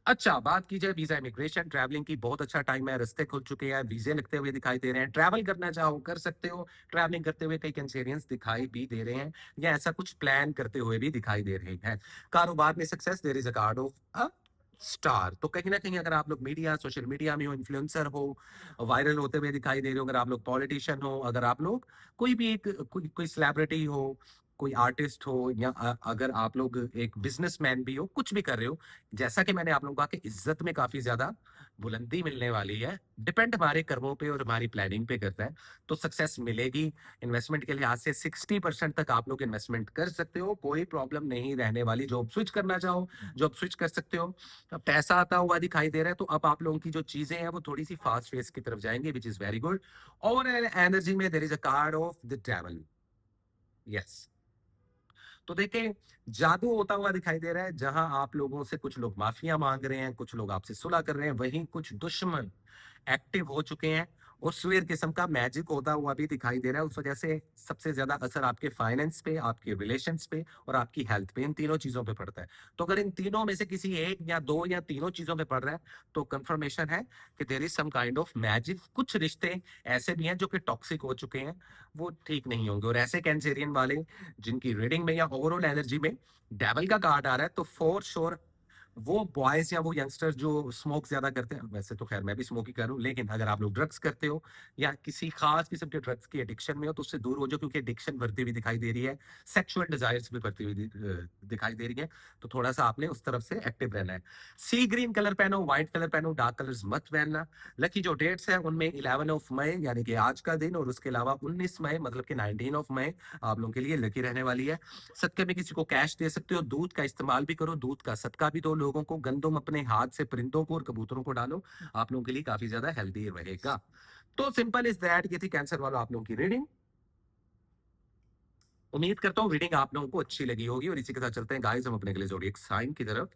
अच्छा, बात की जाए वीजा इमिग्रेशन ट्रैवलिंग की, बहुत अच्छा टाइम है, रास्ते खुल चुके हैं, वीजे लगते हुए दिखाई दे रहे हैं। ट्रैवल करना चाहो कर सकते हो। ट्रैवलिंग करते हुए कई कैंसेरियंस दिखाई भी दे रहे हैं, या ऐसा कुछ प्लान करते हुए भी दिखाई दे रहे हैं। कारोबार में success, there is a card of a star. तो कहीं ना कहीं अगर आप लोग मीडिया, सोशल मीडिया में हो, इन्फ्लुएंसर हो, वायरल होते हुए दिखाई दे रहे हो, अगर आप लोग पॉलिटिशियन हो, अगर आप लोग कोई भी एक कोई सेलिब्रिटी हो, कोई आर्टिस्ट हो, या अगर आप लोग एक बिजनेसमैन भी हो, कुछ भी कर रहे हो, जैसा कि मैंने आप लोगों को कहा कि इज्जत में काफी ज्यादा बुलंदी मिलने वाली है। डिपेंड हमारे कर्मों पे और हमारी प्लानिंग पे करता है, तो सक्सेस मिलेगी। इन्वेस्टमेंट के लिहाज से 60% तक आप लोग इन्वेस्टमेंट कर सकते हो, कोई प्रॉब्लम नहीं रहने वाली। जॉब स्विच करना चाहो, जॉब स्विच कर सकते हो। अब पैसा आता हुआ दिखाई दे रहा है, तो अब आप लोगों की जो चीजें हैं वो थोड़ी सी फास्ट फेस की तरफ जाएंगे, विच इज वेरी गुड। और एनर्जी में there is a card of the devil. Yes, तो देखिए, जादू होता हुआ दिखाई दे रहा है। जहां आप लोगों से कुछ लोग माफिया मांग रहे हैं, कुछ लोग आपसे सुलह कर रहे हैं, वहीं कुछ दुश्मन एक्टिव हो चुके हैं, और स्वेर किस्म का मैजिक होता हुआ भी दिखाई दे रहा है। उस वजह से सबसे ज्यादा असर आपके फाइनेंस पे, आपके रिलेशंस पे और आपकी हेल्थ पे, इन तीनों चीजों पे पड़ता है। तो अगर इन तीनों में से किसी एक या दो या तीनों चीजों पे पड़ रहा है, तो कंफर्मेशन है कि there is some kind of magic. कुछ रिश्ते ऐसे भी हैं जो कि टॉक्सिक हो चुके हैं, वो ठीक नहीं होंगे। और ऐसे कैंसेरियन वाले जिनकी रीडिंग में या ओवरऑल एनर्जी में डेविल का कार्ड आ रहा है, तो फॉर श्योर वो बॉयज या वो यंगस्टर्स जो स्मोक ज्यादा करते हैं, वैसे तो खैर मैं भी स्मोक ही कर रहा हूँ, लेकिन अगर आप लोग ड्रग्स करते हो या किसी खास किस्म के ड्रग्स की एडिक्शन में हो तो उससे दूर हो जाओ, क्योंकि एडिक्शन बढ़ती हुई दिखाई दे रही है, सेक्सुअल डिजायर्स भी बढ़ती हुई दिखाई दे रही है। तो थोड़ा सा आपने उस तरफ से एक्टिव रहना है। सी ग्रीन कलर पहनो, व्हाइट कलर पहनो, डार्क कलर्स मत पहनना। लकी जो डेट्स है उनमें 11 यानी कि आज का दिन, और उसके अलावा 19 मतलब कि 19 आप लोगों के लिए लकी रहने वाली है। सदके में किसी को कैश दे सकते हो, दूध का इस्तेमाल भी करो, दूध का सदका भी दो लोगों को, गंदम अपने हाथ से परिंदों को और कबूतरों को डालो, आप लोगों के लिए काफी ज्यादा हेल्दी रहेगा। तो सिंपल इज दैट, ये थी कैंसर वालों आप लोगों की रीडिंग। उम्मीद करता हूँ रीडिंग आप लोगों को अच्छी लगी होगी, और इसी के साथ चलते हैं गाइस हम अपने अगले ज़ोडिएक साइन की तरफ,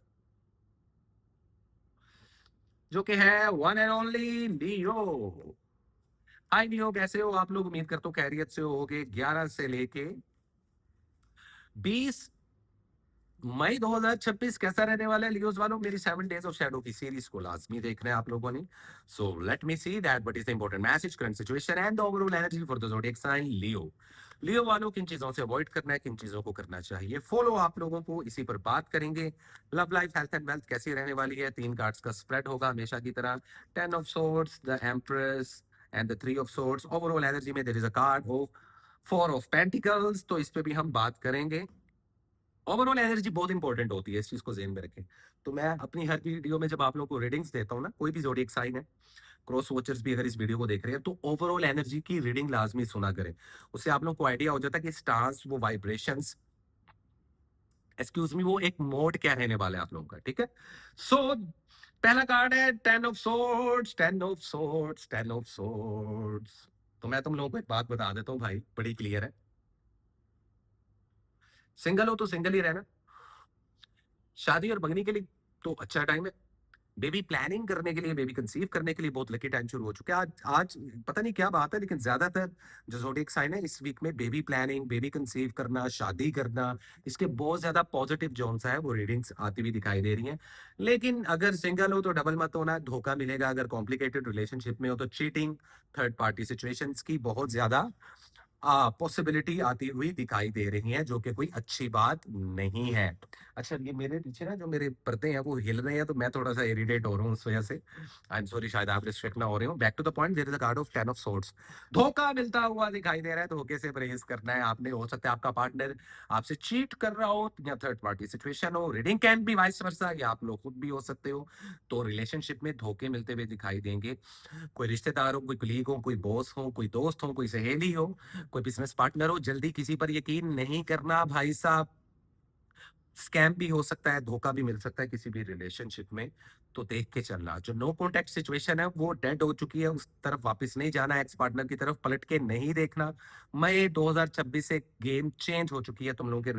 जो कि है वन एंड ओनली लियो। हाय लियो, कैसे हो आप लोग? उम्मीद करता हूँ खैरियत से होगे। 11 से लेके 20 मई 2026 कैसा रहने वाला है लियोज वालों? मेरी 7 डेज ऑफ शैडो की सीरीज को लाजमी देखना है आप लोगों ने। So let me see that what is the important message, current situation and the overall energy for the zodiac sign Leo. Leo वालों किन चीजों से अवॉइड करना है, किन चीजों को करना चाहिए फॉलो, आप लोगों को इसी पर बात करेंगे। Love life, health and wealth कैसी रहने वाली है? 3 कार्ड्स का स्प्रेड होगा हमेशा की तरह। 10 of swords, the empress and the 3 of swords. Overall energy में there is a card of 4 of pentacles, तो इस पे भी हम बात करेंगे। ओवरऑल एनर्जी बहुत इंपॉर्टेंट होती है, इस चीज को ज़हन में रखें। तो मैं अपनी हर वीडियो में जब आप लोगों को रीडिंग्स देता हूँ ना, कोई भी ज़ोडिएक साइन है, क्रॉस वॉचर्स भी अगर इस वीडियो को देख रहे हैं, तो ओवरऑल एनर्जी की रीडिंग लाजमी सुना करें। उससे आप लोगों को आइडिया हो जाता है कि स्टार्स वो वाइब्रेशंस एक्सक्यूज मी, वो एक मोड क्या रहने वाला है आप लोगों का, ठीक है। सो पहला कार्ड है 10 of swords, 10 of swords, 10 of swords. तो मैं तुम लोगों को एक बात बता देता हूँ भाई, बड़ी क्लियर है। सिंगल हो तो सिंगल ही रहना, शादी और बगनी के लिए तो अच्छा टाइम है, बेबी प्लानिंग करने के लिए, बेबी कंसीव करने के लिए बहुत लकी टाइम शुरू हो चुका है। आज आज पता नहीं क्या बात है, लेकिन ज्यादातर जो ज़ोडिएक साइन है इस वीक में बेबी प्लानिंग, बेबी कंसीव करना, शादी करना, इसके बहुत ज्यादा पॉजिटिव जोन सा है वो रीडिंग्स आती हुई दिखाई दे रही हैं। लेकिन अगर सिंगल हो तो डबल मत होना, धोखा मिलेगा। अगर कॉम्प्लिकेटेड रिलेशनशिप में हो तो चीटिंग, थर्ड पार्टी सिचुएशंस की बहुत ज्यादा पॉसिबिलिटी आती हुई दिखाई दे रही है, जो कि कोई अच्छी बात नहीं है। अच्छा, ये मेरे पीछे ना जो मेरे पर्दे हैं वो हिल रहे हैं, तो मैं थोड़ा सा इरिटेट हो रहा हूँ उस वजह से। आई एम सॉरी, शायद आप डिस्ट्रैक्ट ना हो रहे हो। Back to the point, there is a card of 10 of swords. धोखा मिलता हुआ दिखाई दे रहा है, धोखे से परहेज करना है आपने। हो सकता है आपका पार्टनर आपसे चीट कर रहा हो, या थर्ड पार्टी सिचुएशन हो। Reading can be vice versa, या आप लोग खुद भी हो सकते हो। तो रिलेशनशिप में धोखे मिलते हुए दिखाई देंगे। कोई रिश्तेदार हो, कोई कलीग हो, कोई बॉस हो, कोई दोस्त हो, कोई सहेली हो, कोई बिजनेस पार्टनर हो। जल्दी किसी पर यकीन नहीं करना भाई साहब, स्कैम भी हो सकता है, धोखा भी मिल सकता है किसी भी रिलेशनशिप में। तो देख के चलना। जो नो कॉन्टेक्ट सिचुएशन है वो डेड हो चुकी है, उस तरफ वापस नहीं जाना, एक्स पार्टनर की तरफ पलट के नहीं देखना। मई 2026 से गेम चेंज हो चुकी है तुम लोगों के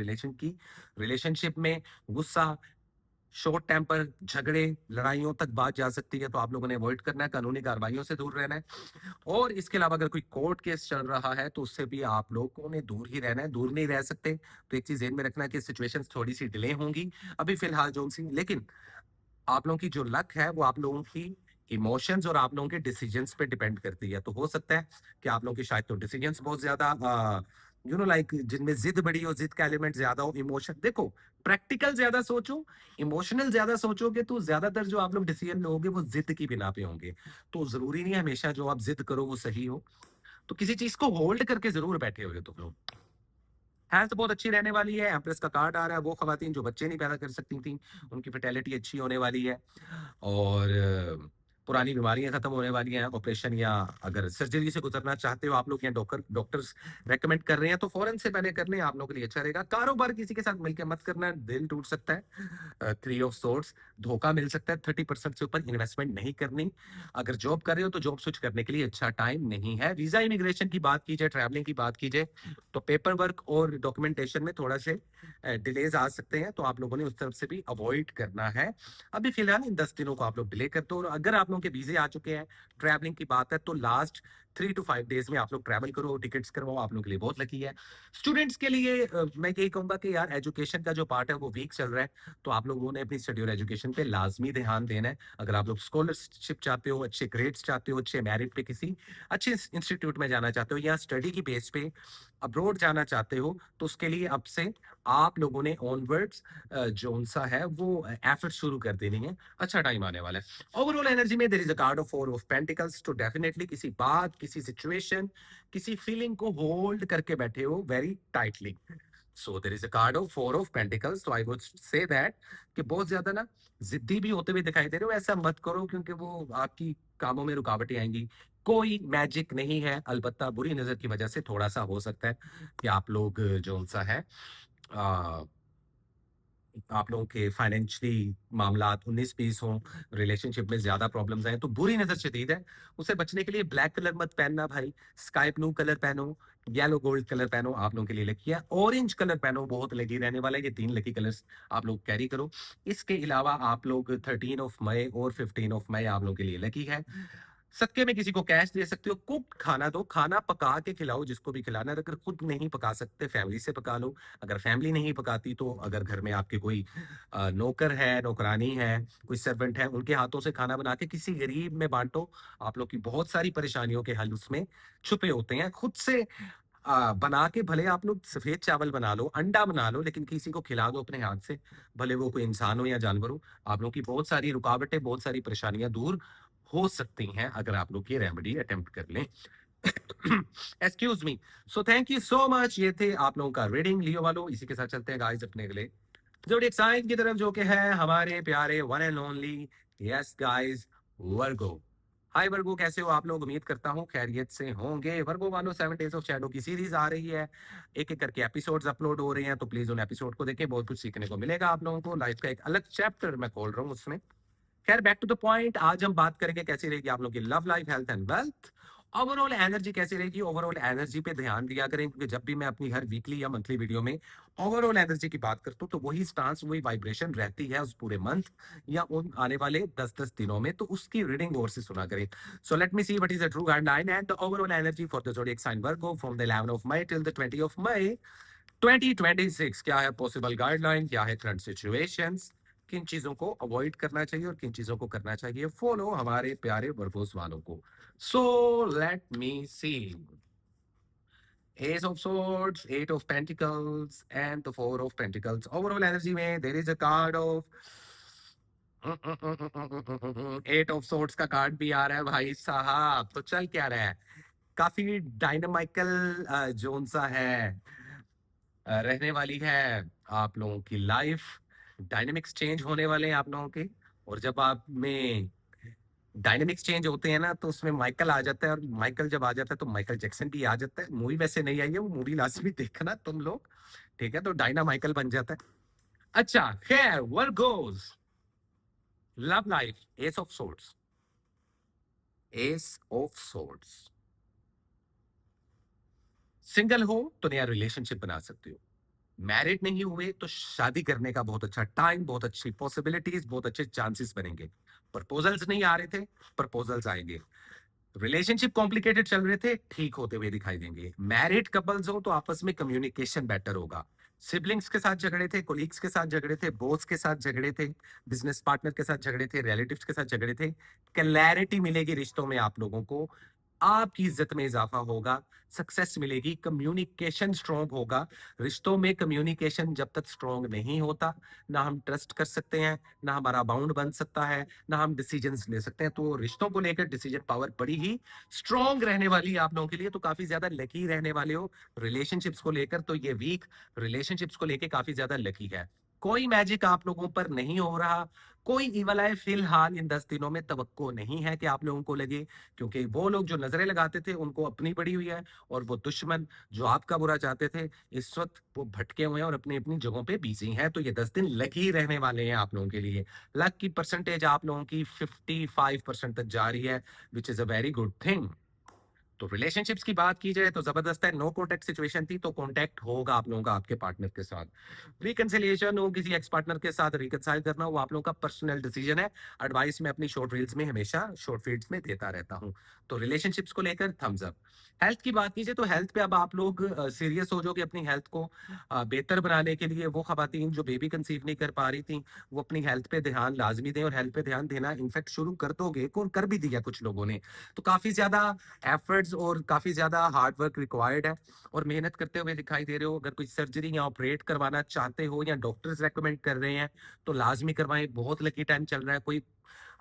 रिलेशनशिप में। गुस्सा, शॉर्ट टेम्पर, झगड़े, लड़ाइयों तक बात जा सकती है, तो आप लोगों ने अवॉइड करना है, कानूनी कार्रवाइयों से दूर रहना है। और इसके अलावा अगर कोई कोर्ट केस चल रहा है तो उससे भी आप लोगों ने दूर ही रहना है, दूर नहीं रह सकते। तो एक चीज ध्यान में रखना है कि सिचुएशंस थोड़ी सी डिले होंगी अभी फिलहाल जोन सी, लेकिन आप लोगों की जो लक है वो आप लोगों की इमोशंस और आप लोगों के डिसीजंस पे डिपेंड करती है। तो हो सकता है कि आप लोगों की शायद तो डिसीजंस बहुत ज्यादा लाइक जिनमें जिद बड़ी हो, जिद का एलिमेंट ज्यादा हो। इमोशन देखो, प्रैक्टिकल ज्यादा सोचो, इमोशनल ज्यादा सोचोगे तो ज्यादातर जो आप लोग डिसीजन लोगे वो जिद की बिना पे होंगे। तो जरूरी नहीं है हमेशा जो आप जिद करो वो सही हो। तो किसी चीज को होल्ड करके जरूर बैठे हुए हो तुम लोग। हेल्थ बहुत अच्छी रहने वाली है, एम्प्रेस का कार्ड आ रहा है। वो खवातीन जो बच्चे नहीं पैदा कर सकती थी, उनकी फर्टिलिटी अच्छी होने वाली है। और पुरानी बीमारियां खत्म होने वाली हैं। ऑपरेशन या अगर सर्जरी से गुजरना चाहते हो आप लोग, या डॉक्टर्स रेकमेंड कर रहे हैं, तो फौरन से पहले कर लें, आप लोगों के लिए अच्छा रहेगा। कारोबार किसी के साथ मिलकर मत करना, दिल टूट सकता है। 3 ऑफ सोर्ड्स, धोखा मिल सकता है। 30% से ऊपर इन्वेस्टमेंट नहीं करनी। अगर जॉब कर रहे हो तो जॉब स्विच करने के लिए अच्छा टाइम नहीं है। वीजा इमिग्रेशन की बात की जाए, ट्रैवलिंग की बात की जाए, तो पेपर वर्क और डॉक्यूमेंटेशन में थोड़ा से डिलेज आ सकते हैं, तो आप लोगों ने उस तरफ से भी अवॉइड करना है। अभी फिलहाल इन 10 दिनों को आप लोग डिले कर दो। और अगर आप लोगों के वीजे आ चुके हैं, ट्रैवलिंग की बात है, तो लास्ट 3 to 5 डेज में आप लोग ट्रैवल करो, टिकट्स करवाओ, आप लोगों के लिए बहुत लकी है। स्टूडेंट्स के लिए मैं यही कहूंगा कि यार एजुकेशन का जो पार्ट है वो वीक चल रहा है, तो आप लोगों ने अपनी स्टडी और एजुकेशन पे लाजमी ध्यान देना है। अगर आप लोग स्कॉलरशिप चाहते हो, अच्छे ग्रेड्स चाहते हो, अच्छे मेरिट पे किसी अच्छे इंस्टीट्यूट में जाना चाहते हो, या स्टडी की बेस पे अब्रॉड जाना चाहते हो, तो उसके लिए अब से आप लोगों ने ऑनवर्ड्स जोन सा है वो एफर्ट शुरू कर देनी है। अच्छा टाइम आने वाला है। ओवरऑल एनर्जी में there is a card of 4 of pentacles, तो डेफिनेटली किसी बात, किसी सिचुएशन, किसी फीलिंग को होल्ड करके बैठे हो very tightly. So there is a card of 4 of pentacles, तो आई वुड से दैट कि बहुत ज्यादा ना जिद्दी भी होते हुए दिखाई दे रहे हो। ऐसा मत करो, क्योंकि वो आपकी कामों में रुकावटें आएंगी। कोई मैजिक नहीं है, अलबत्ता बुरी नजर की वजह से थोड़ा सा हो सकता है कि आप लोग जो सा है आ, आप लोगों के फाइनेंशियली मामलात 19-20 हों, रिलेशनशिप में ज्यादा प्रॉब्लम्स आए, तो बुरी नजर शदीद है। उससे बचने के लिए ब्लैक कलर मत पहनना भाई, स्काई ब्लू कलर पहनो, येलो गोल्ड कलर पहनो, आप लोगों के लिए लकी है। ऑरेंज कलर पहनो, बहुत लकी रहने वाला है। ये 3 लकी कलर्स आप लोग कैरी करो। इसके अलावा आप लोग 13 ऑफ मई और 15 ऑफ मई आप लोगों के लिए लकी है। सदके में किसी को कैश दे सकते हो। कुक खाना दो, खाना पका के खिलाओ जिसको भी खिलाना है। अगर खुद नहीं पका सकते, फैमिली से पका लो। अगर फैमिली नहीं पकाती, तो अगर घर में आपके कोई नौकर है, नौकरानी है, कोई सर्वेंट है, उनके हाथों से खाना बना के किसी गरीब में बांटो। आप लोग की बहुत सारी परेशानियों के हल उसमें छुपे होते हैं। खुद से बना के भले आप लोग सफेद चावल बना लो, अंडा बना लो, लेकिन किसी को खिला दो अपने हाथ से, भले वो कोई इंसान हो या जानवर हो। आप लोगों की बहुत सारी रुकावटें, बहुत सारी परेशानियां दूर हो सकती हैं अगर आप लोग ये रेमेडी अटेम्प्ट कर लें। Excuse me. So thank you so much. ये थे आप लोगों का रीडिंग, लियो वालों। इसी के साथ चलते हैं गाइस अपने अगले ज़ोडिएक साइन की तरफ, जो कि है हमारे प्यारे one and only, yes guys, Virgo. Hi Virgo, कैसे हो आप लोग? उम्मीद करता हूँ खैरियत से होंगे। वर्गो वालों, 7 डेज ऑफ शैडो की सीरीज आ रही है, एक एक करके एपिसोड्स अपलोड हो रहे हैं, तो प्लीज उन एपिसोड को देखें, बहुत कुछ सीखने को मिलेगा आप लोगों को। लाइफ का एक अलग चैप्टर मैं खोल रहा हूँ उसमें। खैर, बैक टू द पॉइंट, आज हम बात करेंगे कैसी रहेगी आप लोग की love life, health and wealth. Overall energy कैसी रहेगी, ओवरऑल एनर्जी पे ध्यान दिया करें, क्योंकि जब भी मैं अपनी हर वीकली या मंथली वीडियो में ओवरऑल एनर्जी की बात करता हूँ, तो वही स्टांस, वही वाइब्रेशन रहती है उस पूरे मंथ या उन आने वाले 10-10 दिनों में, तो उसकी रीडिंग और से सुना करें। So let me see what is the true guideline and the overall energy for the zodiac sign Virgo from the 11 of May till the 20 of May 2026। क्या है पॉसिबल गाइडलाइन, क्या है करंट सिचुएशंस, किन चीजों को अवॉइड करना चाहिए और किन चीजों को करना चाहिए फॉलो हमारे प्यारे वर्गोस वालों को। So let me see. Ace of Swords, Eight of Pentacles, and the Four of Pentacles. Overall energy में there is a card of eight of swords का कार्ड भी आ रहा है भाई साहब। तो चल क्या रहा है, काफी डायनामाइकल जोन सा है, रहने वाली है आप लोगों की लाइफ। डायनेमिक्स चेंज होने वाले हैं आप लोगों के, और जब आप में डायनेमिक्स चेंज होते हैं ना, तो उसमें माइकल आ जाता है, और माइकल जब आ जाता है तो माइकल जैक्सन भी आ जाता है। मूवी वैसे नहीं आई है, वो मूवी लाजमी देखना तुम लोग, ठीक है? तो डायना माइकल बन जाता है। अच्छा खैर, Virgo's love life, S of swords, S of swords. Single हो तो नया रिलेशनशिप बना सकते हो, मैरिड नहीं हुए तो शादी करने का बहुत अच्छा टाइम, बहुत अच्छी पॉसिबिलिटीज, बहुत अच्छे चांसेस बनेंगे। प्रपोजल्स नहीं आ रहे थे, प्रपोजल्स आएंगे। रिलेशनशिप कॉम्प्लिकेटेड चल रहे थे, ठीक होते हुए दिखाई देंगे। मैरिड कपल्स हो तो आपस में कम्युनिकेशन बेटर होगा। सिबलिंग्स के साथ झगड़े थे, कोलीग्स के साथ झगड़े थे, बॉस के साथ झगड़े थे, बिजनेस पार्टनर के साथ झगड़े थे, रिलेटिव्स के साथ झगड़े थे, क्लैरिटी मिलेगी रिश्तों में आप लोगों को, आपकी इज्जत में इजाफा होगा, सक्सेस मिलेगी, कम्युनिकेशन स्ट्रांग होगा। रिश्तों में कम्युनिकेशन जब तक स्ट्रांग नहीं होता, ना हम ट्रस्ट कर सकते हैं, ना हमारा बाउंड बन सकता है, ना हम डिसीजंस ले सकते हैं। तो रिश्तों को लेकर डिसीजन पावर बड़ी ही स्ट्रांग रहने वाली है आप लोगों के लिए, तो काफी ज्यादा लकी रहने वाले हो रिलेशनशिप्स को लेकर। तो ये वीक रिलेशनशिप्स को लेकर काफी ज्यादा लकी है। कोई मैजिक आप लोगों पर नहीं हो रहा, कोई ईवल है फिलहाल इन 10 दिनों में तवक्को नहीं है कि आप लोगों को लगे, क्योंकि वो लोग जो नजरें लगाते थे उनको अपनी पड़ी हुई है, और वो दुश्मन जो आपका बुरा चाहते थे, इस वक्त वो भटके हुए हैं और अपनी अपनी जगहों पे बिजी हैं। तो ये 10 दिन लकी रहने वाले हैं आप लोगों के लिए। लक की परसेंटेज आप लोगों की 55% तक जा रही है, which is a very good thing. तो रिलेशनशिप्स की बात की जाए तो जबरदस्त है। नो कॉन्टेक्ट सिचुएशन थी, तो कॉन्टेक्ट होगा आप लोगों का आपके पार्टनर के साथ। रिकंसिलिएशन हो, किसी एक्स पार्टनर के साथ रिकंसाइल करना, वो आप लोगों का पर्सनल डिसीजन है। एडवाइस मैं अपनी शॉर्ट रील्स में हमेशा शॉर्ट फीड्स में देता रहता हूँ। तो रिलेशनशिप्स को लेकर थम्स अप। हेल्थ की बात कीजिए तो हेल्थ पे अब आप लोग सीरियस हो जाओगे अपनी हेल्थ को बेहतर बनाने के लिए। वो खवातीन जो बेबी कंसीव नहीं कर पा रही थी, वो अपनी हेल्थ पे ध्यान लाजमी दें, और हेल्थ पे ध्यान देना इनफेक्ट शुरू कर दोगे, कर भी दिया कुछ लोगों ने। तो काफी ज्यादा एफर्ट्स और काफी ज्यादा हार्ड वर्क रिक्वायर्ड है, और मेहनत करते हुए दिखाई दे रहे हो। अगर कोई सर्जरी या ऑपरेट करवाना चाहते हो या डॉक्टर्स रेकमेंड कर रहे हैं, तो लाजमी करवाएं। बहुत लकी टाइम चल रहा है। कोई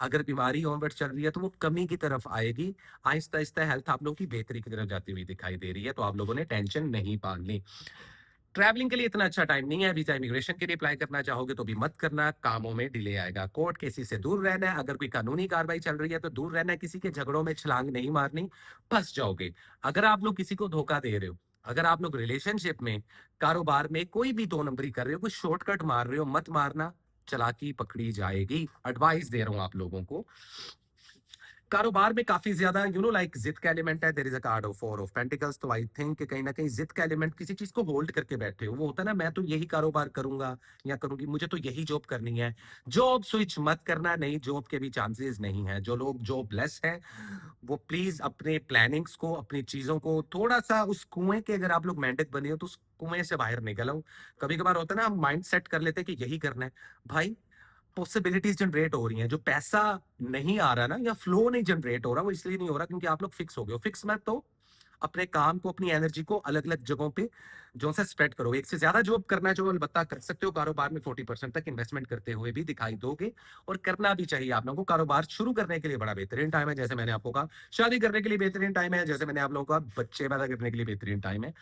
अगर बीमारी ऑनवर्ड चल रही है तो वो कमी की तरफ आएगी, आहिस्ता आहिस्ता हेल्थ आप लोगों की बेहतरी की तरफ जाती हुई दिखाई दे रही है। तो आप लोगों ने टेंशन नहीं पालनी। ट्रैवलिंग के लिए इतना अच्छा टाइम नहीं है। वीजा इमिग्रेशन के लिए अप्लाई करना चाहोगे तो भी मत करना, कामों में डिले आएगा। कोर्ट केसेस से दूर रहना है। अगर कोई कानूनी कार्रवाई चल रही है तो दूर रहना है। किसी के झगड़ों में छलांग नहीं मारनी, फंस जाओगे। अगर आप लोग किसी को धोखा दे रहे हो, अगर आप लोग रिलेशनशिप में, कारोबार में कोई भी दो नंबरी कर रहे हो, कोई शॉर्टकट मार रहे हो, मत मारना, चालाकी पकड़ी जाएगी। एडवाइस दे रहा हूं आप लोगों को। कारोबार में काफी ज्यादा लाइक जिद का एलिमेंट है। There is a card of four of pentacles. तो आई थिंक कहीं ना कहीं जिद का एलिमेंट, किसी चीज को होल्ड करके बैठे हो। वो होता है ना, मैं तो यही कारोबार करूंगा या करूंगी, मुझे तो यही जॉब करनी है। जॉब स्विच मत करना, नई जॉब के भी चांसेस नहीं है। जो लोग जॉबलेस हैं, वो प्लीज अपने प्लानिंग्स को, अपनी चीजों को थोड़ा सा, उस कुएं के अगर आप लोग मेंढक बने हो तो उस कुएं से बाहर निकल आओ। कभी कभार होता है ना, हम माइंड सेट कर लेते हैं कि यही करना है। भाई, पॉसिबिलिटीज जनरेट हो रही हैं। जो पैसा नहीं आ रहा ना, या फ्लो नहीं जनरेट हो रहा, वो इसलिए नहीं हो रहा क्योंकि आप लोग फिक्स हो गए हो। फिक्स मत तो अपने काम को, अपनी एनर्जी को अलग अलग जगहों पे जो से स्प्रेड करो। एक से ज्यादा जॉब करना जो अलबत्ता कर सकते हो। कारोबार में 40% तक इन्वेस्टमेंट करते हुए भी दिखाई दोगे, और करना भी चाहिए आप लोगों को। कारोबार शुरू करने के लिए बड़ा बेहतरीन टाइम है, जैसे मैंने आपको कहा। शादी करने के लिए बेहतरीन टाइम है, जैसे मैंने आप लोगों को कहा। बच्चे पैदा करने के लिए बेहतरीन टाइम है।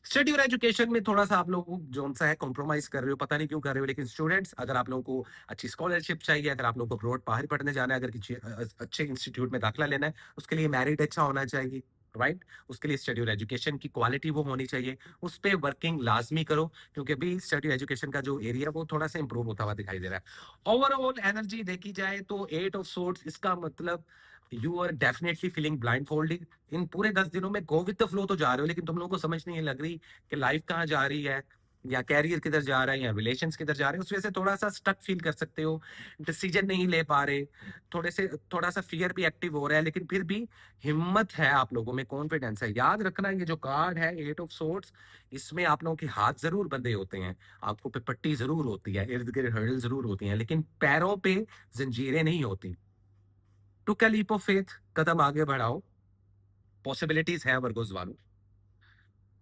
स्टडी और एजुकेशन में थोड़ा-सा आप लोग जो-सा है कॉम्प्रोमाइज़ कर रहे हो, पता नहीं क्यों कर रहे हो, लेकिन स्टूडेंट्स अगर आप लोगों को अच्छी स्कॉलरशिप चाहिए, अगर आप लोगों को अब्रॉड बाहर पढ़ने जाना है, अगर किसी अच्छे इंस्टीट्यूट में दाखिला लेना है, उसके लिए मेरिट अच्छा होना चाहिए, राइट? उसके लिए स्टडी और एजुकेशन की क्वालिटी वो होनी चाहिए, उस पे वर्किंग लाज़मी करो, क्योंकि अभी स्टडी और एजुकेशन का जो एरिया है, वो थोड़ा-सा इम्प्रूव होता हुआ दिखाई दे रहा है। ओवरऑल एनर्जी देखी जाए तो 8 ऑफ सोर्ड्स इसका मतलब यू आर डेफिनिटली फीलिंग ब्लाइंडफोल्डेड। इन पूरे 10 दिनों में गो विद द फ्लो तो जा रहे हो, लेकिन तुम लोगों को समझ नहीं लग रही कि लाइफ कहाँ जा रही है, या कैरियर किधर जा रहा है, या रिलेशंस किधर जा रहे हैं। उस वजह से थोड़ा सा स्टक फील कर सकते हो, डिसीजन नहीं ले पा रहे, थोड़ा सा फियर भी एक्टिव हो रहा है, लेकिन फिर भी हिम्मत है आप लोगों में, कॉन्फिडेंस है। याद रखना, ये जो कार्ड है 8 ऑफ सोर्ड्स, इसमें आप लोगों के हाथ जरूर बंधे होते हैं, आपको पे पट्टी जरूर होती है, इर्द गिर्द हर्डल जरूर होती हैं, लेकिन पैरों पे जंजीरें नहीं होती। टुक अ लीप ऑफ फेथ, कदम आगे बढ़ाओ, पॉसिबिलिटीज है वर्गोस वालों।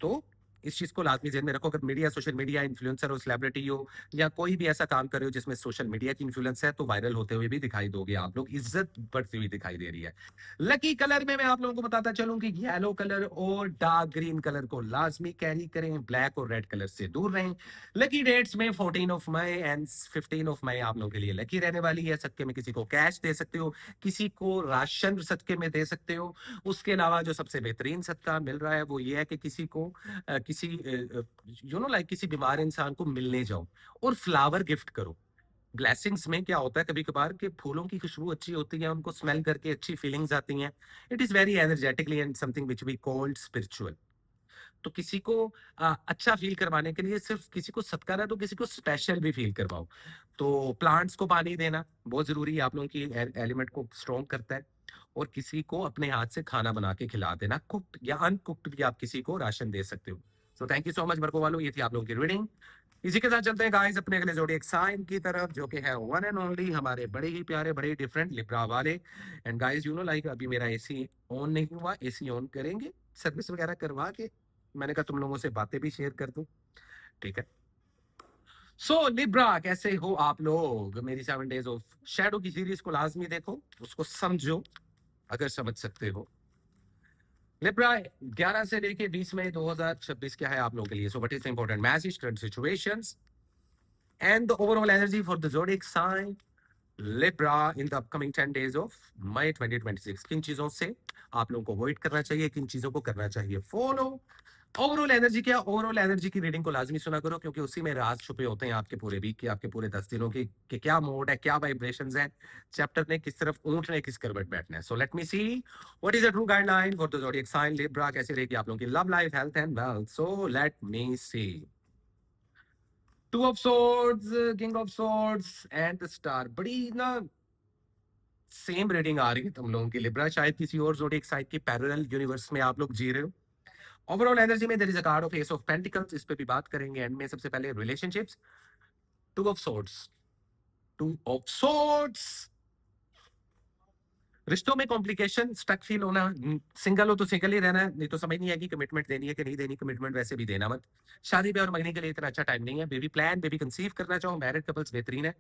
तो इस चीज को लाजमी ज़हन में रखो। अगर मीडिया, सोशल मीडिया इन्फ्लुएंसर हो, सेलिब्रिटी हो, या कोई भी ऐसा काम कर रहे हो जिसमें सोशल मीडिया की इन्फ्लुएंस है, तो वायरल होते हुए भी दिखाई दोगे आप लोग, इज्जत बढ़ती हुई दिखाई दे रही है। लकी कलर में मैं आप लोगों को बताता चलूं कि येलो कलर और डार्क ग्रीन कलर को लाजमी कैरी करें, ब्लैक और रेड कलर से दूर रहें। लकी डेट्स में 14 of May and 15 of May आप लोगों के लिए लकी रहने वाली है। सदके में किसी को कैश दे सकते हो, किसी को राशन सदके में दे सकते हो। उसके अलावा जो सबसे बेहतरीन सदका मिल रहा है वो ये है कि किसी को किसी लाइक किसी बीमार इंसान को मिलने जाओ और फ्लावर गिफ्ट करो। ब्लेसिंग्स में क्या होता है कभी कभार कि फूलों की खुशबू अच्छी होती है, उनको स्मेल करके अच्छी फीलिंग्स आती हैं। It is very energetically and something which we called spiritual. तो किसी को अच्छा फील करवाने के लिए सिर्फ किसी को सत्कार है, तो किसी को स्पेशल भी फील करवाओ। तो प्लांट्स को पानी देना बहुत जरूरी है, आप लोगों की एलिमेंट को स्ट्रॉन्ग करता है। और किसी को अपने हाथ से खाना बना के खिला देना, कुक्ड या अनकुक्ड भी आप किसी को राशन दे सकते हो। So thank you so much Virgo वालों, ये थी आप लोगों की रीडिंग। इसी के साथ चलते हैं गाइस अपने अगले जोड़ी साइन की तरफ, जो कि है वन एंड ओनली हमारे बड़े ही प्यारे, बड़े ही डिफरेंट लिब्रा वाले। एंड गाइस लाइक अभी मेरा एसी ऑन नहीं हुआ, एसी ऑन करेंगे सर्विस वगैरह करवा के। मैंने कहा तुम लोगों से बातें भी शेयर कर दूं, ठीक है। सो लिब्रा, कैसे हो आप लोग? मेरी 7 डेज ऑफ शैडो की सीरीज को लाजमी देखो, उसको समझो अगर समझ सकते हो। लिब्रा 11 से लेके 20 मई 2026 क्या है आप लोगों के लिए? So what is the important message, current situations and the overall energy for the zodiac sign Libra in the upcoming 10 days of May 2026। किन चीजों से आप लोगों को अवॉइड करना चाहिए, किन चीजों को करना चाहिए फॉलो? ओवरऑल एनर्जी क्या? ओवरऑल एनर्जी की रीडिंग को लाजमी सुना करो, क्योंकि उसी में राज छुपे होते हैं आपके पूरे वीक के, आपके पूरे 10 दिनों के, कि क्या मोड है, क्या वाइब्रेशंस है, चैप्टर ने किस तरफ ऊंट ने किस करवट बैठना है। So let me see what is the true guideline for the zodiac sign Libra. कैसे रहेगी आप लोगों की love life, health and wealth? So let me see. Two of swords, king of swords and the star. बड़ी ना same reading आ रही है तुम लोगों की लिब्रा, शायद किसी और ज़ोडिएक साइन की पैरेलल यूनिवर्स में आप लोग जी रहे हो। ओवरऑल एनर्जी में there is a card of ace of pentacles, इस पे भी बात करेंगे एंड में। सबसे पहले relationships, two of swords, two of swords. रिश्तों में कॉम्प्लिकेशन, स्टक फील होना। सिंगल हो तो सिंगल ही रहना है, नहीं तो समझ नहीं आएगी कमिटमेंट देनी है कि नहीं देनी। कमिटमेंट वैसे भी देना मत। शादी ब्याह और मंगनी के लिए इतना अच्छा टाइम नहीं है। बेबी प्लान, बेबी कंसीव करना चाहो, मैरिड कपल्स बेहतरीन है।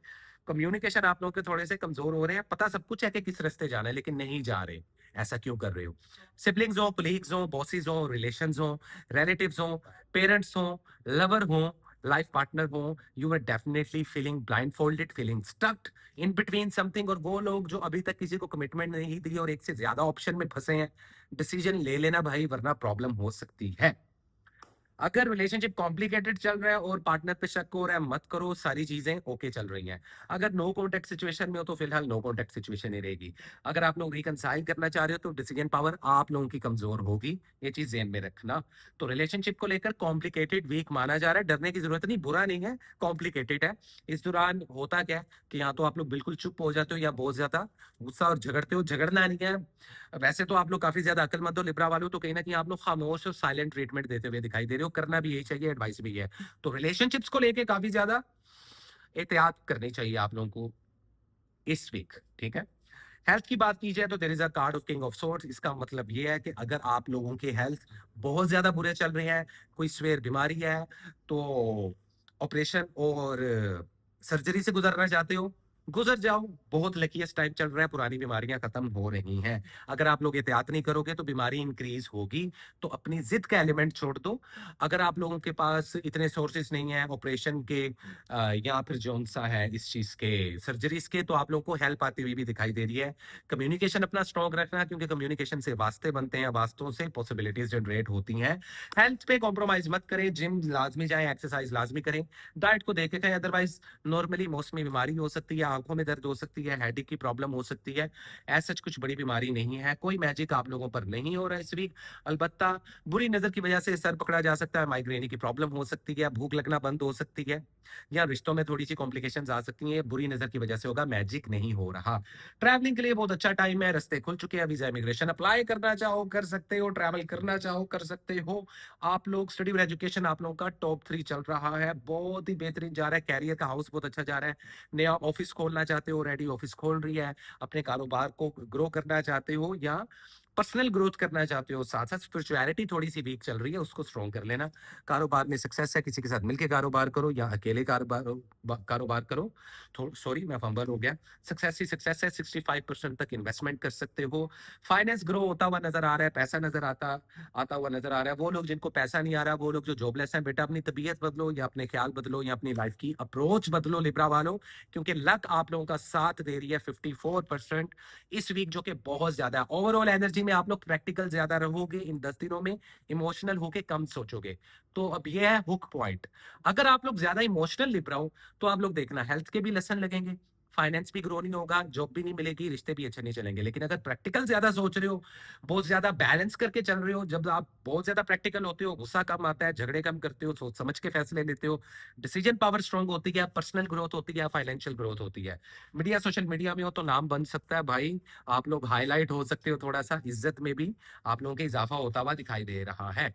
कम्युनिकेशन आप लोगों के थोड़े से कमजोर हो रहे हैं, पता सब कुछ है कि किस रास्ते जाना है, लेकिन नहीं जा रहे। ऐसा क्यों कर रहे हो? सिबलिंग्स हो, कोलीग्स हो, बॉसेस हो, रिलेशंस हो, रिलेटिव्स हो, पेरेंट्स हो, लवर हो, लाइफ पार्टनर हो, you are definitely feeling blindfolded, feeling stucked in between something. और वो लोग जो अभी तक किसी को कमिटमेंट नहीं दी और एक से ज्यादा ऑप्शन में फंसे हैं, डिसीजन ले लेना भाई, वरना प्रॉब्लम हो सकती है। अगर रिलेशनशिप कॉम्प्लिकेटेड चल रहा है और पार्टनर पे शक हो रहा है, मत करो, सारी चीजें ओके चल रही हैं। अगर नो कॉन्टेक्ट सिचुएशन में हो तो फिलहाल नो कॉन्टेक्ट सिचुएशन ही रहेगी। अगर आप लोग रिकंसाइल करना चाह रहे हो तो डिसीजन पावर आप लोगों की कमजोर होगी, ये चीज ध्यान में रखना। तो रिलेशनशिप को लेकर कॉम्प्लिकेटेड वीक माना जा रहा है, डरने की जरूरत नहीं, बुरा नहीं है, कॉम्प्लिकेटेड है। इस दौरान होता क्या है कि या तो आप लोग बिल्कुल चुप हो जाते हो या बहुत ज्यादा गुस्सा और झगड़ते हो। झगड़ना नहीं है, वैसे तो आप लोग काफी ज्यादा अक्लमंद हो लिब्रा वालों, तो कहीं ना कहीं आप लोग खामोश और साइलेंट ट्रीटमेंट देते हुए दिखाई दे रहे हो। करना भी यही चाहिए, एडवाइस भी है। तो रिलेशनशिप्स को लेके काफी ज्यादा एहतियात करनी चाहिए आप लोगों को इस वीक, ठीक है। हेल्थ की बात की जाए तो there is a card of king of swords. इसका मतलब ये है कि अगर आप लोगों के हेल्थ बहुत ज्यादा बुरे चल रहे हैं, कोई स्वेयर बीमारी है, तो ऑपरेशन और सर्जरी से गुजरना चाहते हो, गुजर जाओ, बहुत लकीएस्ट टाइम चल रहा है, पुरानी बीमारियां खत्म हो रही हैं। अगर आप लोग एहतियात नहीं करोगे तो बीमारी इंक्रीज होगी, तो अपनी जिद का एलिमेंट छोड़ दो। अगर आप लोगों के पास इतने सोर्सेज नहीं है ऑपरेशन के या फिर जौन सा है इस चीज के सर्जरीज के, तो आप लोगों को हेल्प आती हुई भी दिखाई दे रही है। कम्युनिकेशन अपना स्ट्रॉन्ग रखना, क्योंकि कम्युनिकेशन से वास्ते बनते हैं, वास्तों से पॉसिबिलिटीज जनरेट होती हैं। हेल्थ पे कॉम्प्रोमाइज मत करें, जिम लाजमी जाए, एक्सरसाइज लाजमी करें, डाइट को देखे खाएं, अदरवाइज नॉर्मली मौसमी बीमारी हो सकती है, आंखों में दर्द हो सकती है, हेडेक की प्रॉब्लम हो सकती है। ऐसा कुछ बड़ी बीमारी नहीं है, कोई मैजिक आप लोगों पर नहीं हो रहा है इस वीक। अलबत्ता बुरी नजर की वजह से सर पकड़ा जा सकता है, माइग्रेन की प्रॉब्लम हो सकती है, भूख लगना बंद हो सकती है, या रिश्तों में थोड़ी सी कॉम्प्लिकेशंस आ सकती हैं, बुरी नजर की वजह से होगा, मैजिक नहीं हो रहा। ट्रैवलिंग के लिए बहुत अच्छा टाइम है, रास्ते खुल चुके हैं, वीजा इमिग्रेशन अप्लाई करना चाहो कर सकते हो, ट्रैवल करना चाहो कर सकते हो। आप लोग स्टडी और एजुकेशन आप लोगों का टॉप 3 चल रहा है, बहुत ही बेहतरीन जा रहा है, कैरियर का हाउस बहुत अच्छा जा रहा है। नया ऑफिस खोलना चाहते हो, रेडी ऑफिस खोल रही है, अपने कारोबार को ग्रो करना चाहते हो या पर्सनल ग्रोथ करना चाहते हो, साथ साथ स्पिरिचुअलिटी थोड़ी सी वीक चल रही है, उसको स्ट्रॉन्ग कर लेना। कारोबार में सक्सेस है, किसी के साथ मिलकर कारोबार करो या अकेले कारोबार करो। सॉरी मैं फंबल हो गया। सक्सेस ही सक्सेस है, 65% तक इन्वेस्टमेंट कर सकते हो। फाइनेंस ग्रो होता हुआ नजर आ रहा है, पैसा नजर आता आता हुआ नजर आ रहा है। वो लोग जिनको पैसा नहीं आ रहा, वो लोग जो जॉबलेस हैं, बेटा अपनी तबीयत बदलो या अपने ख्याल बदलो या अपनी लाइफ की अप्रोच बदलो लिब्रा वालों, क्योंकि लक आप लोगों का साथ दे रही है 54% इस वीक, जो कि बहुत ज्यादा है। ओवरऑल एनर्जी में आप लोग प्रैक्टिकल ज्यादा रहोगे इन 10 दिनों में, इमोशनल होके कम सोचोगे। तो अब ये है हुक पॉइंट। अगर आप लोग ज्यादा इमोशनल लिब्रा हो तो आप लोग देखना हेल्थ के भी लेसन लगेंगे, फाइनेंस भी ग्रो नहीं होगा, जॉब भी नहीं मिलेगी, रिश्ते भी अच्छे नहीं चलेंगे। लेकिन अगर प्रैक्टिकल ज्यादा सोच रहे हो, बहुत ज्यादा बैलेंस करके चल रहे हो, जब आप बहुत ज्यादा प्रैक्टिकल होते हो, गुस्सा कम आता है, झगड़े कम करते हो, सोच समझ के फैसले लेते हो, डिसीजन पावर स्ट्रांग होती है, पर्सनल ग्रोथ होती है, फाइनेंशियल ग्रोथ होती है। मीडिया सोशल मीडिया में हो तो नाम बन सकता है भाई, आप लोग हाईलाइट हो सकते हो, थोड़ा सा इज्जत में भी आप लोगों के इजाफा होता हुआ दिखाई दे रहा है।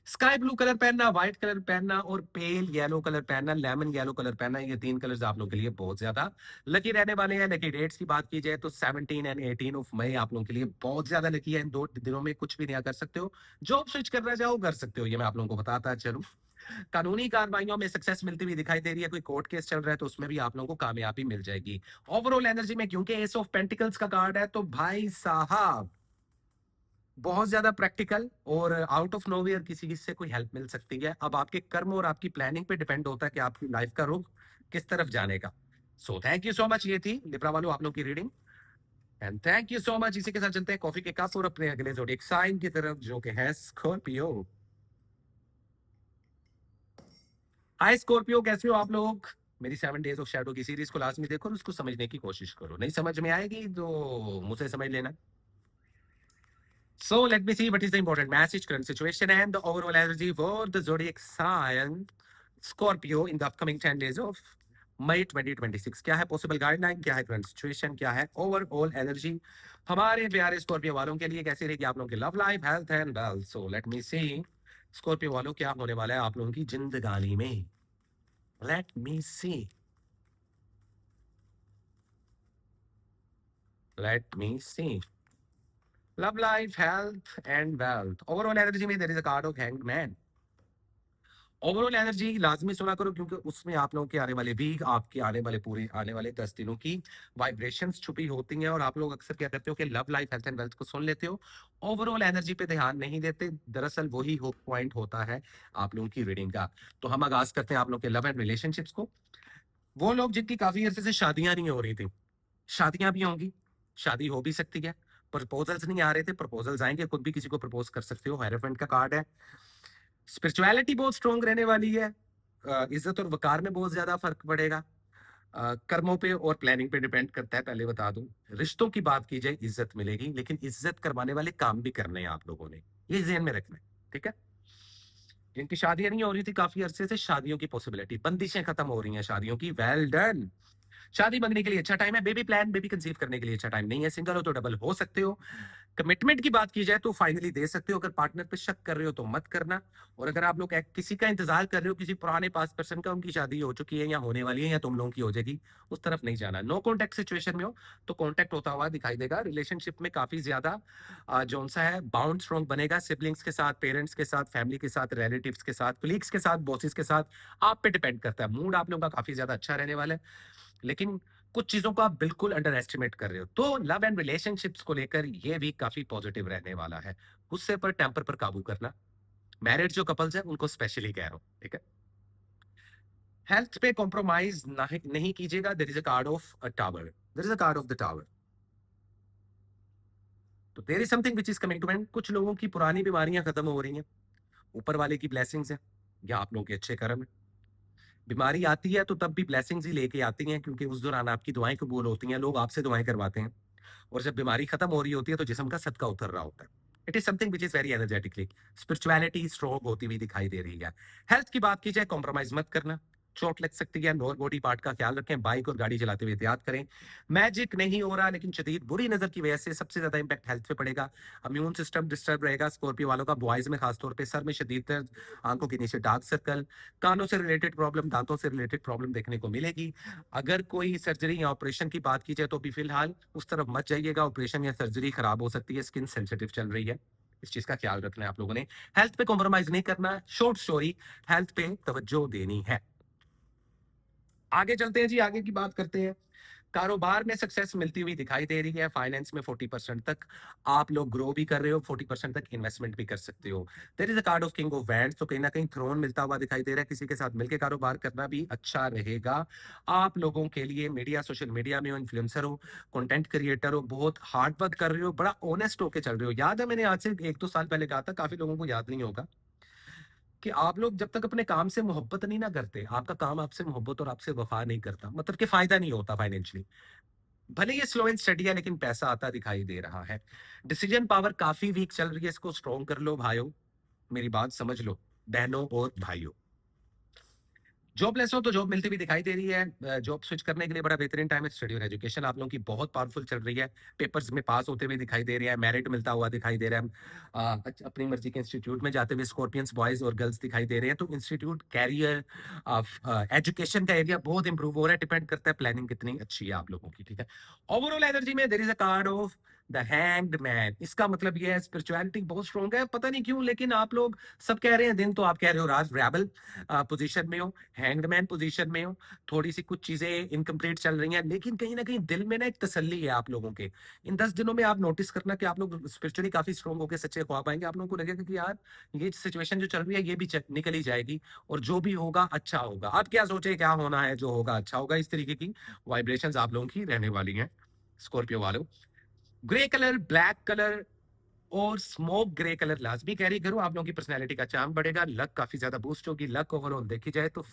स्काई ब्लू कलर पहनना, व्हाइट कलर पहनना और पेल येलो कलर पहनना, लेमन येलो कलर पहनना, ये 3 कलर्स आप लोगों के लिए बहुत ज्यादा लकी रहने वाले हैं। लकी डेट्स की बात की जाए तो 17 एंड 18 ऑफ मई आप लोगों के लिए बहुत ज्यादा लकी है। इन 2 दिनों में कुछ भी नया कर सकते हो, जॉब स्विच करना चाहो कर सकते हो, ये मैं आप लोगों को बताता चलूं। कानूनी कार्रवाइयों में सक्सेस मिलती हुई दिखाई दे रही है, कोई कोर्ट केस चल रहा है तो उसमें भी आप लोगों को कामयाबी मिल जाएगी। ओवरऑल एनर्जी में क्योंकि एस ऑफ पेंटिकल्स का कार्ड है, तो भाई साहब बहुत ज्यादा प्रैक्टिकल और आउट ऑफ नोवेयर किसी से कोई हेल्प मिल सकती है। अब आपके कर्म और आपकी प्लानिंग पे डिपेंड होता है कि आपकी लाइफ का रुख किस तरफ जाने का। So thank you so much, ये थी लिब्रा वालों आप लोग की reading, and thank you so much. इसी के साथ चलते हैं कॉफी के कप और अपने अगले ज़ोडिएक साइन की तरफ, जो कि है स्कॉर्पियो। हाय स्कॉर्पियो, कैसे हो आप लोग? मेरी 7 डेज ऑफ शैडो की सीरीज को लाजमी देखो और उसको समझने की कोशिश करो, नहीं समझ में आएगी तो मुझसे समझ लेना। So let me see what is the important message, current situation, and the overall energy for the zodiac sign Scorpio in the upcoming 10 days of मई 2026। क्या है पॉसिबल गाइडलाइन, क्या है करंट सिचुएशन, क्या है ओवरऑल एनर्जी हमारे प्यारे Scorpio वालों के लिए, कैसी रहेगी आप लोगों की love life, health and wealth. So let me see Scorpio वालों क्या होने वाला है आप लोगों की जिंदगानी में। Let me see, let me see love life, health and wealth. Overall energy में there is a card of hanged man. Overall energy लाजमी सुना करो, क्योंकि उसमें आप लोगों के आने वाले वीक, आपके आने वाले पूरे आने वाले 10 दिनों की वाइब्रेशंस छुपी होती हैं। और आप लोग अक्सर क्या करते हो कि love life, health and wealth को सुन लेते हो, ओवरऑल एनर्जी पे ध्यान नहीं देते। दरअसल वही होप पॉइंट होता है आप लोगों की रीडिंग का। तो हम आगाज करते हैं आप लोगों के लव एंड रिलेशनशिप्स को। वो लोग जिनकी काफी अरसे से शादियां नहीं हो रही थी, शादियां भी होंगी, शादी हो भी सकती है। प्रपोजल्स नहीं आ रहे थे, प्रपोजल्स आएंगे, खुद भी किसी को प्रपोज कर सकते हो। हेरोफेंट का कार्ड है। स्पिरिचुअलिटी बहुत स्ट्रॉन्ग रहने वाली है। इज्जत और वकार में बहुत ज्यादा फर्क पड़ेगा। कर्मों पे और प्लानिंग पे डिपेंड करता है, पहले बता दूं। रिश्तों की बात की जाए, इज्जत मिलेगी, लेकिन इज्जत करवाने वाले काम भी करने हैं आप लोगों ने, ये ध्यान में रखना है, ठीक है। जिनकी शादियां नहीं हो रही थी काफी अरसे से, शादियों की पॉसिबिलिटी, बंदिशें खत्म हो रही हैं शादियों की, वेल डन। शादी बनने के लिए अच्छा टाइम है। बेबी प्लान, बेबी कंसीव करने के लिए अच्छा टाइम नहीं है। सिंगल हो तो डबल हो सकते हो। कमिटमेंट की बात की जाए तो फाइनली दे सकते हो। अगर पार्टनर पे शक कर रहे हो तो मत करना। और अगर आप लोग किसी का इंतजार कर रहे हो, किसी पुराने पास पर्सन का, उनकी शादी हो चुकी है या होने वाली है या तुम लोगों की हो जाएगी, उस तरफ नहीं जाना। नो कॉन्टेक्ट सिचुएशन में हो तो कॉन्टेक्ट होता हुआ दिखाई देगा। रिलेशनशिप में काफी ज्यादा जो सा है बाउंड स्ट्रॉन्ग बनेगा, सिबलिंग्स के साथ, पेरेंट्स के साथ, फैमिली के साथ, रिलेटिव्स के साथ, कुलीग्स के साथ, बॉसेस के साथ। आप पे डिपेंड करता है। मूड आप लोगों का काफी ज्यादा अच्छा रहने वाला है, लेकिन कुछ चीजों को आप बिल्कुल अंडर एस्टिमेट कर रहे हो। तो लव एंड रिलेशनशिप्स को लेकर ये वीक काफी पॉजिटिव रहने वाला है। गुस्से पर, टेम्पर पर काबू करना। मैरिड जो कपल्स हैं उनको स्पेशली कह रहा हूं, ठीक है। हेल्थ पे कॉम्प्रोमाइज नहीं कीजिएगा। There is a card of a tower, there is a card of the tower. तो there is something which is coming to end. कुछ लोगों की पुरानी बीमारियां खत्म हो रही हैं, ऊपर वाले की ब्लेसिंग्स है या आप लोगों के अच्छे कर्म है। बीमारी आती है तो तब भी ब्लेसिंग्स ही लेके आती हैं, क्योंकि उस दौरान आपकी दुआएं कबूल होती हैं, लोग आपसे दुआएं करवाते हैं। और जब बीमारी खत्म हो रही होती है तो जिस्म का सदका उतर रहा होता है। It is something which is very energetically, spirituality strong होती हुई दिखाई दे रही है। हेल्थ की बात की जाए, कॉम्प्रोमाइज मत करना। चोट लग सकती है, लोअर बॉडी पार्ट का ख्याल रखें, बाइक और गाड़ी चलाते हुए एहतियात करें। मैजिक नहीं हो रहा, लेकिन शदीद बुरी नजर की वजह से सबसे ज्यादा इंपैक्ट हेल्थ पे पड़ेगा। इम्यून सिस्टम डिस्टर्ब रहेगा। स्कॉर्पियो वालों का बॉयज में खासतौर पे सर में शदीद दर्द, आंखों के नीचे डार्क सर्कल, कानों से रिलेटेड प्रॉब्लम, दांतों से रिलेटेड प्रॉब्लम देखने को मिलेगी। अगर कोई सर्जरी या ऑपरेशन की बात की जाए तो भी फिलहाल उस तरफ मत जाइएगा। ऑपरेशन या सर्जरी खराब हो सकती है, स्किन सेंसिटिव चल रही है, इस चीज का ख्याल रखना है आप लोगों ने। हेल्थ पे कॉम्प्रोमाइज नहीं करना। शॉर्ट स्टोरी, हेल्थ पे तवज्जो देनी है। आगे चलते हैं जी, आगे की बात करते हैं। कारोबार में सक्सेस मिलती हुई दिखाई दे रही है। फाइनेंस में 40% तक आप लोग ग्रो भी कर रहे हो, 40% तक इन्वेस्टमेंट भी कर सकते हो। There is a card of king of wands, तो कहीं ना कहीं थ्रोन मिलता हुआ दिखाई दे रहा है। किसी के साथ मिलकर कारोबार करना भी अच्छा रहेगा आप लोगों के लिए। मीडिया, सोशल मीडिया में हो, इन्फ्लुएंसर हो, कंटेंट क्रिएटर हो, बहुत हार्ड वर्क कर रहे हो, बड़ा ऑनेस्ट होकर चल रहे हो। याद है मैंने आज से 1-2 साल पहले कहा था, काफी लोगों को याद नहीं होगा, कि आप लोग जब तक अपने काम से मोहब्बत नहीं ना करते, आपका काम आपसे मोहब्बत और आपसे वफा नहीं करता, मतलब कि फायदा नहीं होता फाइनेंशियली। भले ये स्लो एंड स्टडी है, लेकिन पैसा आता दिखाई दे रहा है। डिसीजन पावर काफी वीक चल रही है, इसको स्ट्रॉन्ग कर लो भाइयों, मेरी बात समझ लो बहनों और भाइयों। जॉबलेस हो तो जॉब मिलती भी दिखाई दे रही है। जॉब स्विच करने के लिए बड़ा बेहतरीन टाइम है। स्टडी और एजुकेशन आप लोगों की बहुत पावरफुल चल रही है। पेपर्स में पास होते हुए दिखाई दे रहे हैं, मेरिट मिलता हुआ दिखाई दे रहा है। अपनी मर्जी के इंस्टीट्यूट में जाते हुए स्कॉर्पियंस बॉयज और गर्ल्स दिखाई दे रहे हैं। तो इंस्टीट्यूट, कैरियर, एजुकेशन का एरिया बहुत इंप्रूव हो रहा है। डिपेंड करता है प्लानिंग कितनी अच्छी है आप लोगों की, ठीक है। ओवरऑल एनर्जी में there is a card of the hanged man. इसका मतलब ये है स्पिरिचुअलिटी बहुत स्ट्रॉन्ग है, पता नहीं क्यों, लेकिन आप लोग सब कह रहे हैं दिन, तो आप कह रहे हो राज रेबल पोजीशन में हो, हैंगमैन पोजीशन में हो। थोड़ी सी कुछ चीजें इनकम्प्लीट चल रही हैं, लेकिन कहीं ना कहीं दिल में ना एक तसल्ली है आप लोगों के। इन 10 दिनों में आप नोटिस करना कि आप लोग स्पिरिचुअली काफी स्ट्रॉन्ग होकर सच्चे ख्वाब आएंगे। आप लोगों को लगेगा कि यार ये सिचुएशन जो चल रही है ये भी निकल ही जाएगी, और जो भी होगा अच्छा होगा। आप क्या सोचे क्या होना है, जो होगा अच्छा होगा। इस तरीके की वाइब्रेशंस आप लोगों की रहने वाली हैं स्कॉर्पियो वालों। ग्रे कलर, ब्लैक कलर और स्मोक ग्रे कलर लाजमी कैरी करो। आप लोगों की पर्सनैलिटी का चार्म बढ़ेगा, लक काफी ज्यादा बूस्ट होगी। लक ओवरऑल देखी जाए तो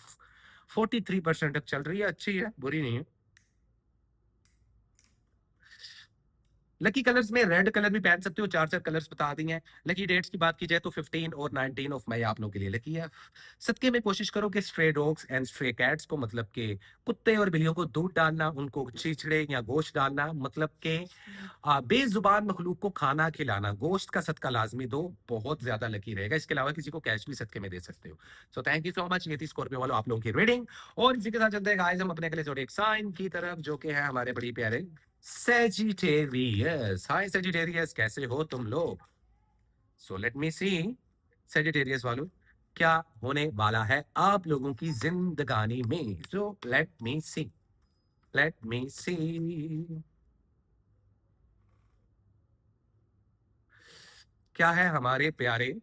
43% तक चल रही है, अच्छी है, बुरी नहीं है। लकी कलर्स में रेड कलर भी पहन सकते हो, 4 4 कलर्स बता दी हैं। लकी डेट्स की बात की जाए तो 15 और 19 ऑफ मई आप लोगों के लिए लकी है। सदके में कोशिश करो कि stray dogs and stray cats को, मतलब के कुत्ते और बिल्लियों को दूध डालना, उनको छिछड़े या गोश्त डालना, मतलब के बेजुबान मखलूक को खाना खिलाना, गोश्त का सदका लाजमी दो, बहुत ज्यादा लकी रहेगा। इसके अलावा किसी को कैश भी सदके में दे सकते हो। So thank you so much. ये थी स्कॉर्पियो वालों आप लोगों की रीडिंग। और इसी के साथ चलते हैं गाइस हम अपने अगले जोड़े साइन की तरफ, जो कि है हमारे बड़ी प्यारे सेजिटेरियस। हाय सेजिटेरियस, कैसे हो तुम लोग? सो लेट मी सी सेजिटेरियस वालों, क्या होने वाला है आप लोगों की जिंदगानी में। सो let me see, let me see. क्या है हमारे प्यारे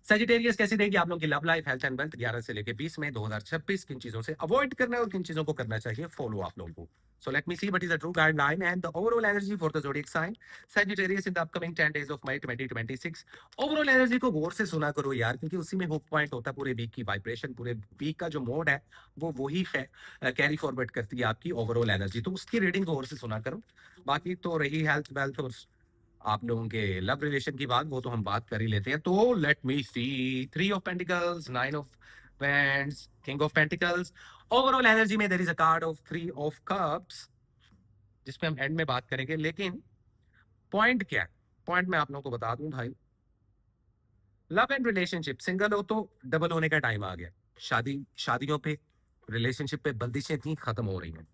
सेजिटेरियस, कैसी रहेगी आप लोगों की love life, health and wealth 11 से लेकर 20 मई 2026? किन चीजों से अवॉइड करना है और किन चीजों को करना चाहिए फॉलो आप लोगों को? So let me see what is the true guideline and the overall energy for the zodiac sign Sagittarius in the upcoming 10 days of May 2026. Overall energy को गौर से सुना करो यार, क्योंकि उसी में हुक पॉइंट होता है पूरे वीक की वाइब्रेशन। पूरे वीक का जो मोड है वो वही कैरी फॉरवर्ड करती है आपकी ओवरऑल एनर्जी, तो उसकी रीडिंग गौर से सुना करो। बाकी तो रही हेल्थ वेल्थ और आप लोगों के लव रिलेशन की बात, वो तो हम बात कर ही लेते हैं। तो let me see 3 of pentacles, 9 of wands, king of pentacles. Overall energy में there is a card of 3 of cups, जिसपे हम एंड में बात करेंगे। लेकिन पॉइंट क्या है, पॉइंट मैं आप लोगों को बता दूं भाई। लव एंड रिलेशनशिप, सिंगल हो तो डबल होने का टाइम आ गया। शादियों पे, रिलेशनशिप पे बंदिशें थी, खत्म हो रही हैं।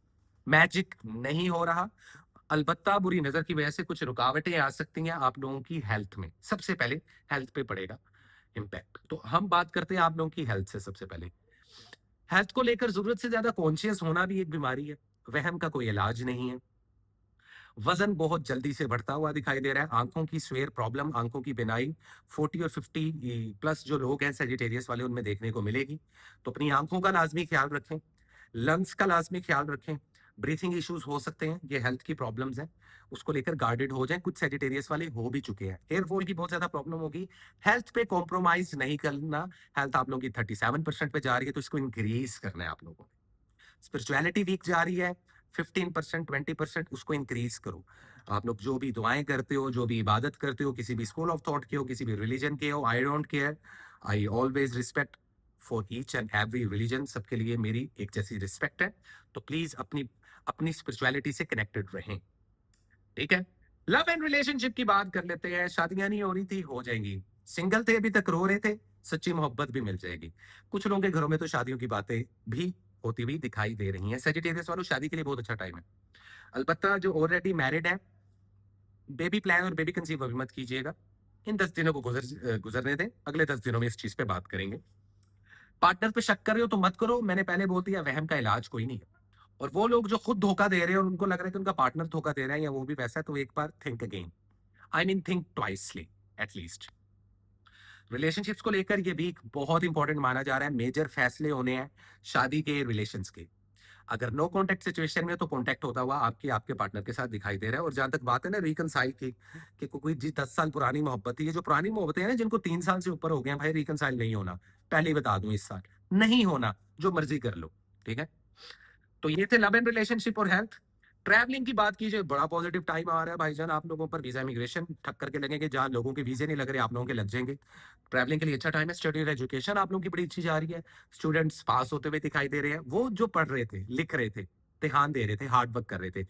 मैजिक नहीं हो रहा। अलबत्ता बुरी नजर की वजह से कुछ रुकावटें आ सकती हैं आप लोगों की हेल्थ में। सबसे पहले हेल्थ पे पड़ेगा इम्पैक्ट, तो हम बात करते हैं आप लोगों की हेल्थ से सबसे पहले। हेल्थ को लेकर जरूरत से ज्यादा कॉन्शियस होना भी एक बीमारी है, वहम का कोई इलाज नहीं है। वजन बहुत जल्दी से बढ़ता हुआ दिखाई दे रहा है, आंखों की स्वेयर प्रॉब्लम, आंखों की बिनाई 40 और 50 प्लस जो लोग हैं सेजिटेरियस वाले उनमें देखने को मिलेगी। तो अपनी आंखों का लाजमी ख्याल रखें, लंग्स का लाजमी ख्याल रखें, ब्रीथिंग इश्यूज हो सकते हैं, ये हेल्थ की प्रॉब्लम्स हैं, उसको लेकर गार्डेड हो जाएं। कुछ सेजिटेरियस वाले हो भी चुके हैं। हेयर फॉल की बहुत ज्यादा प्रॉब्लम होगी, हेल्थ पे कॉम्प्रोमाइज नहीं करना। हेल्थ आप लोगों की 37% पे जा रही है, तो इसको इंक्रीज करना है आप लोगों को। स्पिरिचुअलिटी वीक जा रही है, 15% 20% उसको इंक्रीज करो। आप लोग जो भी दुआएं करते हो, जो भी इबादत करते हो, किसी भी स्कूल ऑफ थॉट के हो, किसी भी रिलीजन के हो, I don't care, I always respect for each and every religion. सबके लिए मेरी एक जैसी रिस्पेक्ट है। तो प्लीज अपनी अपनी स्पिरिचुअलिटी से कनेक्टेड रहें, ठीक है। लव एंड रिलेशनशिप की बात कर लेते हैं। शादियां नहीं हो रही थी, हो जाएंगी। सिंगल थे अभी तक, रो रहे थे, सच्ची मोहब्बत भी मिल जाएगी। कुछ लोगों के घरों में तो शादियों की बातें भी होती हुई दिखाई दे रही हैं। सेजिटेरियस वालों, शादी के लिए बहुत अच्छा टाइम है। अलबत्ता जो ऑलरेडी मैरिड है, बेबी प्लान और बेबी कंसीव अभी मत कीजिएगा। इन 10 दिनों को गुजरने दें, अगले 10 दिनों में इस चीज पे बात करेंगे। पार्टनर पे शक कर रहे हो तो मत करो, मैंने पहले बोल दिया, वहम का इलाज कोई नहीं है। और वो लोग जो खुद धोखा दे रहे हैं और उनको लग रहा है कि उनका पार्टनर धोखा दे रहा है या वो भी वैसा है, तो एक बार think again, I mean think twicely at least. Relationships को लेकर ये वीक बहुत इंपॉर्टेंट माना जा रहा है। मेजर फैसले होने हैं शादी के, रिलेशंस के। अगर नो कांटेक्ट सिचुएशन में हो तो कांटेक्ट होता हुआ आपके आपके पार्टनर के साथ दिखाई दे रहा है। और जहां तक बात है ना रिकनसाइल की, कि कोई जी 10 साल पुरानी मोहब्बत है, ये जो पुरानी मोहब्बतें हैं ना, जिनको 3 साल से ऊपर हो गए हैं, भाई रिकनसाइल नहीं होना। पहले ही बता दूं, इस साल नहीं होना, जो मर्जी कर लो, ठीक है। तो ये थे लव एंड रिलेशनशिप और हेल्थ। ट्रैवलिंग की बात कीजिए, बड़ा पॉजिटिव टाइम आ रहा है भाईजान आप लोगों पर। वीजा इमिग्रेशन ठक करके लगेंगे, जहां लोगों के वीजे नहीं लग रहे आप लोगों के लग जाएंगे। ट्रैवलिंग के लिए अच्छा टाइम है। स्टडी और एजुकेशन आप लोगों की बड़ी अच्छी जा रही है। स्टूडेंट्स पास होते हुए दिखाई दे रहे हैं, वो जो पढ़ रहे थे, लिख रहे थे, ध्यान दे रहे थे, हार्ड वर्क कर रहे थे।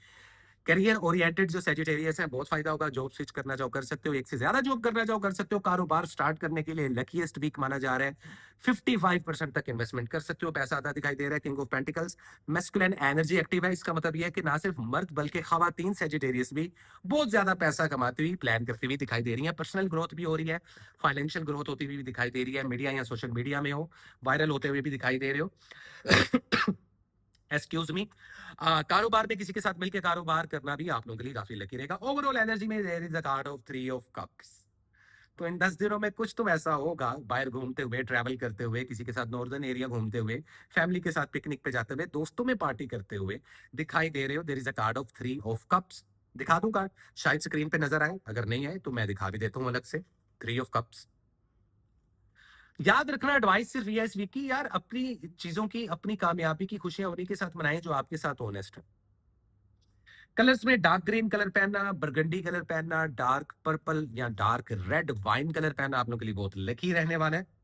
करियर ओरिएंटेड जो सेजिटेरियस है, बहुत फायदा होगा। जॉब स्विच करना चाहो कर सकते हो, एक से ज्यादा जॉब करना चाहो कर सकते हो। कारोबार स्टार्ट करने के लिए लकीएस्ट वीक माना जा रहा है। 55% तक इन्वेस्टमेंट कर सकते हो, पैसा आता दिखाई दे रहा है। King of pentacles, masculine energy active है। इसका मतलब यह है कि ना सिर्फ मर्द बल्कि खवातीन सेजिटेरियस भी बहुत ज्यादा पैसा कमाती हुई, प्लान करती हुई दिखाई दे रही है। पर्सनल ग्रोथ भी हो रही है, फाइनेंशियल ग्रोथ होती हुई भी दिखाई दे रही है। मीडिया या सोशल मीडिया में हो, वायरल होते हुए भी दिखाई दे रहे हो। Excuse me. कारोबार में किसी के साथ मिलकर कारोबार करना भी आप लोगों के लिए काफी लकी रहेगा। ओवरऑल एनर्जी में there is a card of 3 of cups. तो इन 10 दिनों में कुछ तो ऐसा होगा, बाहर घूमते हुए, ट्रैवल करते हुए, किसी के साथ नॉर्दर्न एरिया घूमते हुए, फैमिली के साथ पिकनिक पे जाते हुए, दोस्तों में पार्टी करते हुए दिखाई दे रहे हो। There is a card of 3 of cups. दिखा दूं कार्ड, शायद स्क्रीन पे नजर आए, अगर नहीं आए तो मैं दिखा भी देता हूँ अलग से। 3 ऑफ कप्स। याद रखना, एडवाइस सिर्फ ये है इस वीक की, यार अपनी चीजों की, अपनी कामयाबी की खुशियां उन्हीं के साथ मनाएं जो आपके साथ ऑनेस्ट है। कलर्स में डार्क ग्रीन कलर पहनना, बरगंडी कलर पहनना, डार्क पर्पल या डार्क रेड वाइन कलर पहनना आप लोगों के लिए बहुत लकी रहने वाला है।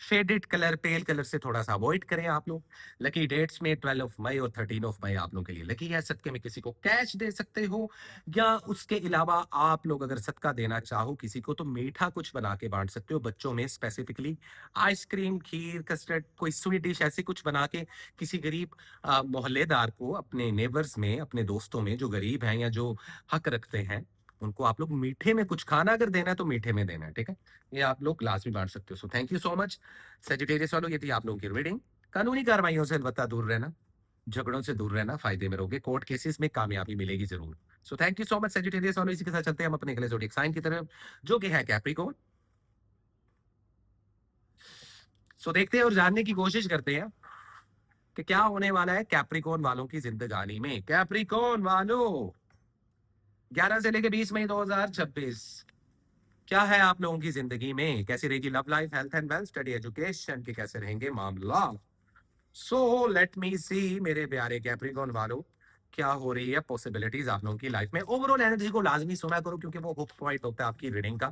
फेडेड कलर, पेल कलर से थोड़ा सा अवॉइड करें आप लोग। लकी डेट्स में 12 ऑफ मई और 13 ऑफ मई आप लोगों के लिए लकी है। सदके में किसी को कैश दे सकते हो, या उसके अलावा आप लोग अगर सदका देना चाहो किसी को तो मीठा कुछ बना के बांट सकते हो। बच्चों में स्पेसिफिकली आइसक्रीम, खीर, कस्टर्ड, कोई स्वीट डिश ऐसी कुछ बना के किसी गरीब मोहल्लेदार को, अपने नेबर्स में, अपने दोस्तों में जो गरीब हैं या जो हक रखते हैं, उनको आप लोग मीठे में कुछ खाना अगर देना है तो मीठे में देना है, ठीक है। ये आप लोग लास्ट में बांट सकते हो। So thank you so much Sagittarius वालों, ये थी आप लोगों की रीडिंग। कानूनी कार्रवाइयों से अलबत्ता दूर रहना, झगड़ों से दूर रहना, फायदे में रहोगे, कोर्ट केसेस में कामयाबी मिलेगी जरूर। So thank you so much Sagittarius वालों। इसी के साथ चलते हैं हम अपने अगले ज़ोडिएक साइन की तरफ, जो कि है कैप्रिकॉर्न। सो देखते हैं और जानने की कोशिश करते हैं कि क्या होने वाला है कैप्रिकॉर्न वालों की जिंदगानी में। कैप्रिकॉर्न वालों, 11 से लेकर 20 मई 2026 क्या है आप लोगों की जिंदगी में? कैसी रहेगी love life, health and wealth, study, education के कैसे रहेंगे मामला? सो लेट मी सी मेरे प्यारे कैप्रिकॉर्न वालों, क्या हो रही है पॉसिबिलिटीज आप लोगों की लाइफ में। ओवरऑल एनर्जी को लाजमी सुना करो, क्योंकि वो हुक पॉइंट होता है आपकी रीडिंग का।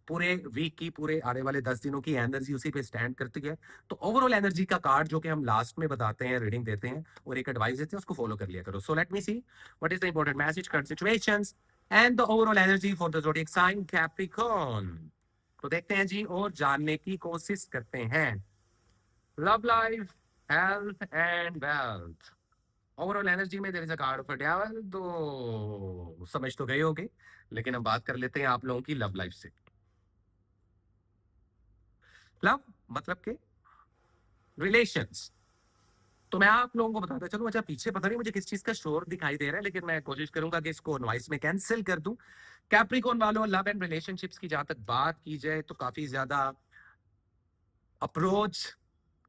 पूरे वीक की, पूरे आने वाले 10 दिनों की एनर्जी उसी पे स्टैंड करती है। तो ओवरऑल एनर्जी का कार्ड जो कि हम लास्ट में बताते हैं, रीडिंग देते हैं और एक एडवाइस देते हैं, उसको फॉलो कर लिया करो। So let me see what is the important message, current situations and the overall energy for the zodiac sign Capricorn. तो देखते हैं जी और जानने की कोशिश करते हैं। Love life, health and wealth, overall energy में there is a card of devil. तो समझ तो गए होगे, लेकिन हम बात कर लेते हैं आप लोगों की लव लाइफ से। लव मतलब के रिलेशंस, तो मैं आप लोगों को बताता चलूं। अच्छा, पीछे पता नहीं मुझे किस चीज का शोर दिखाई दे रहा है, लेकिन मैं कोशिश करूंगा कि इसको नॉइस में कैंसिल कर दूं। कैप्रिकॉर्न वालों, लव एंड रिलेशनशिप्स की जहां तक बात की जाए तो काफी ज्यादा अप्रोच,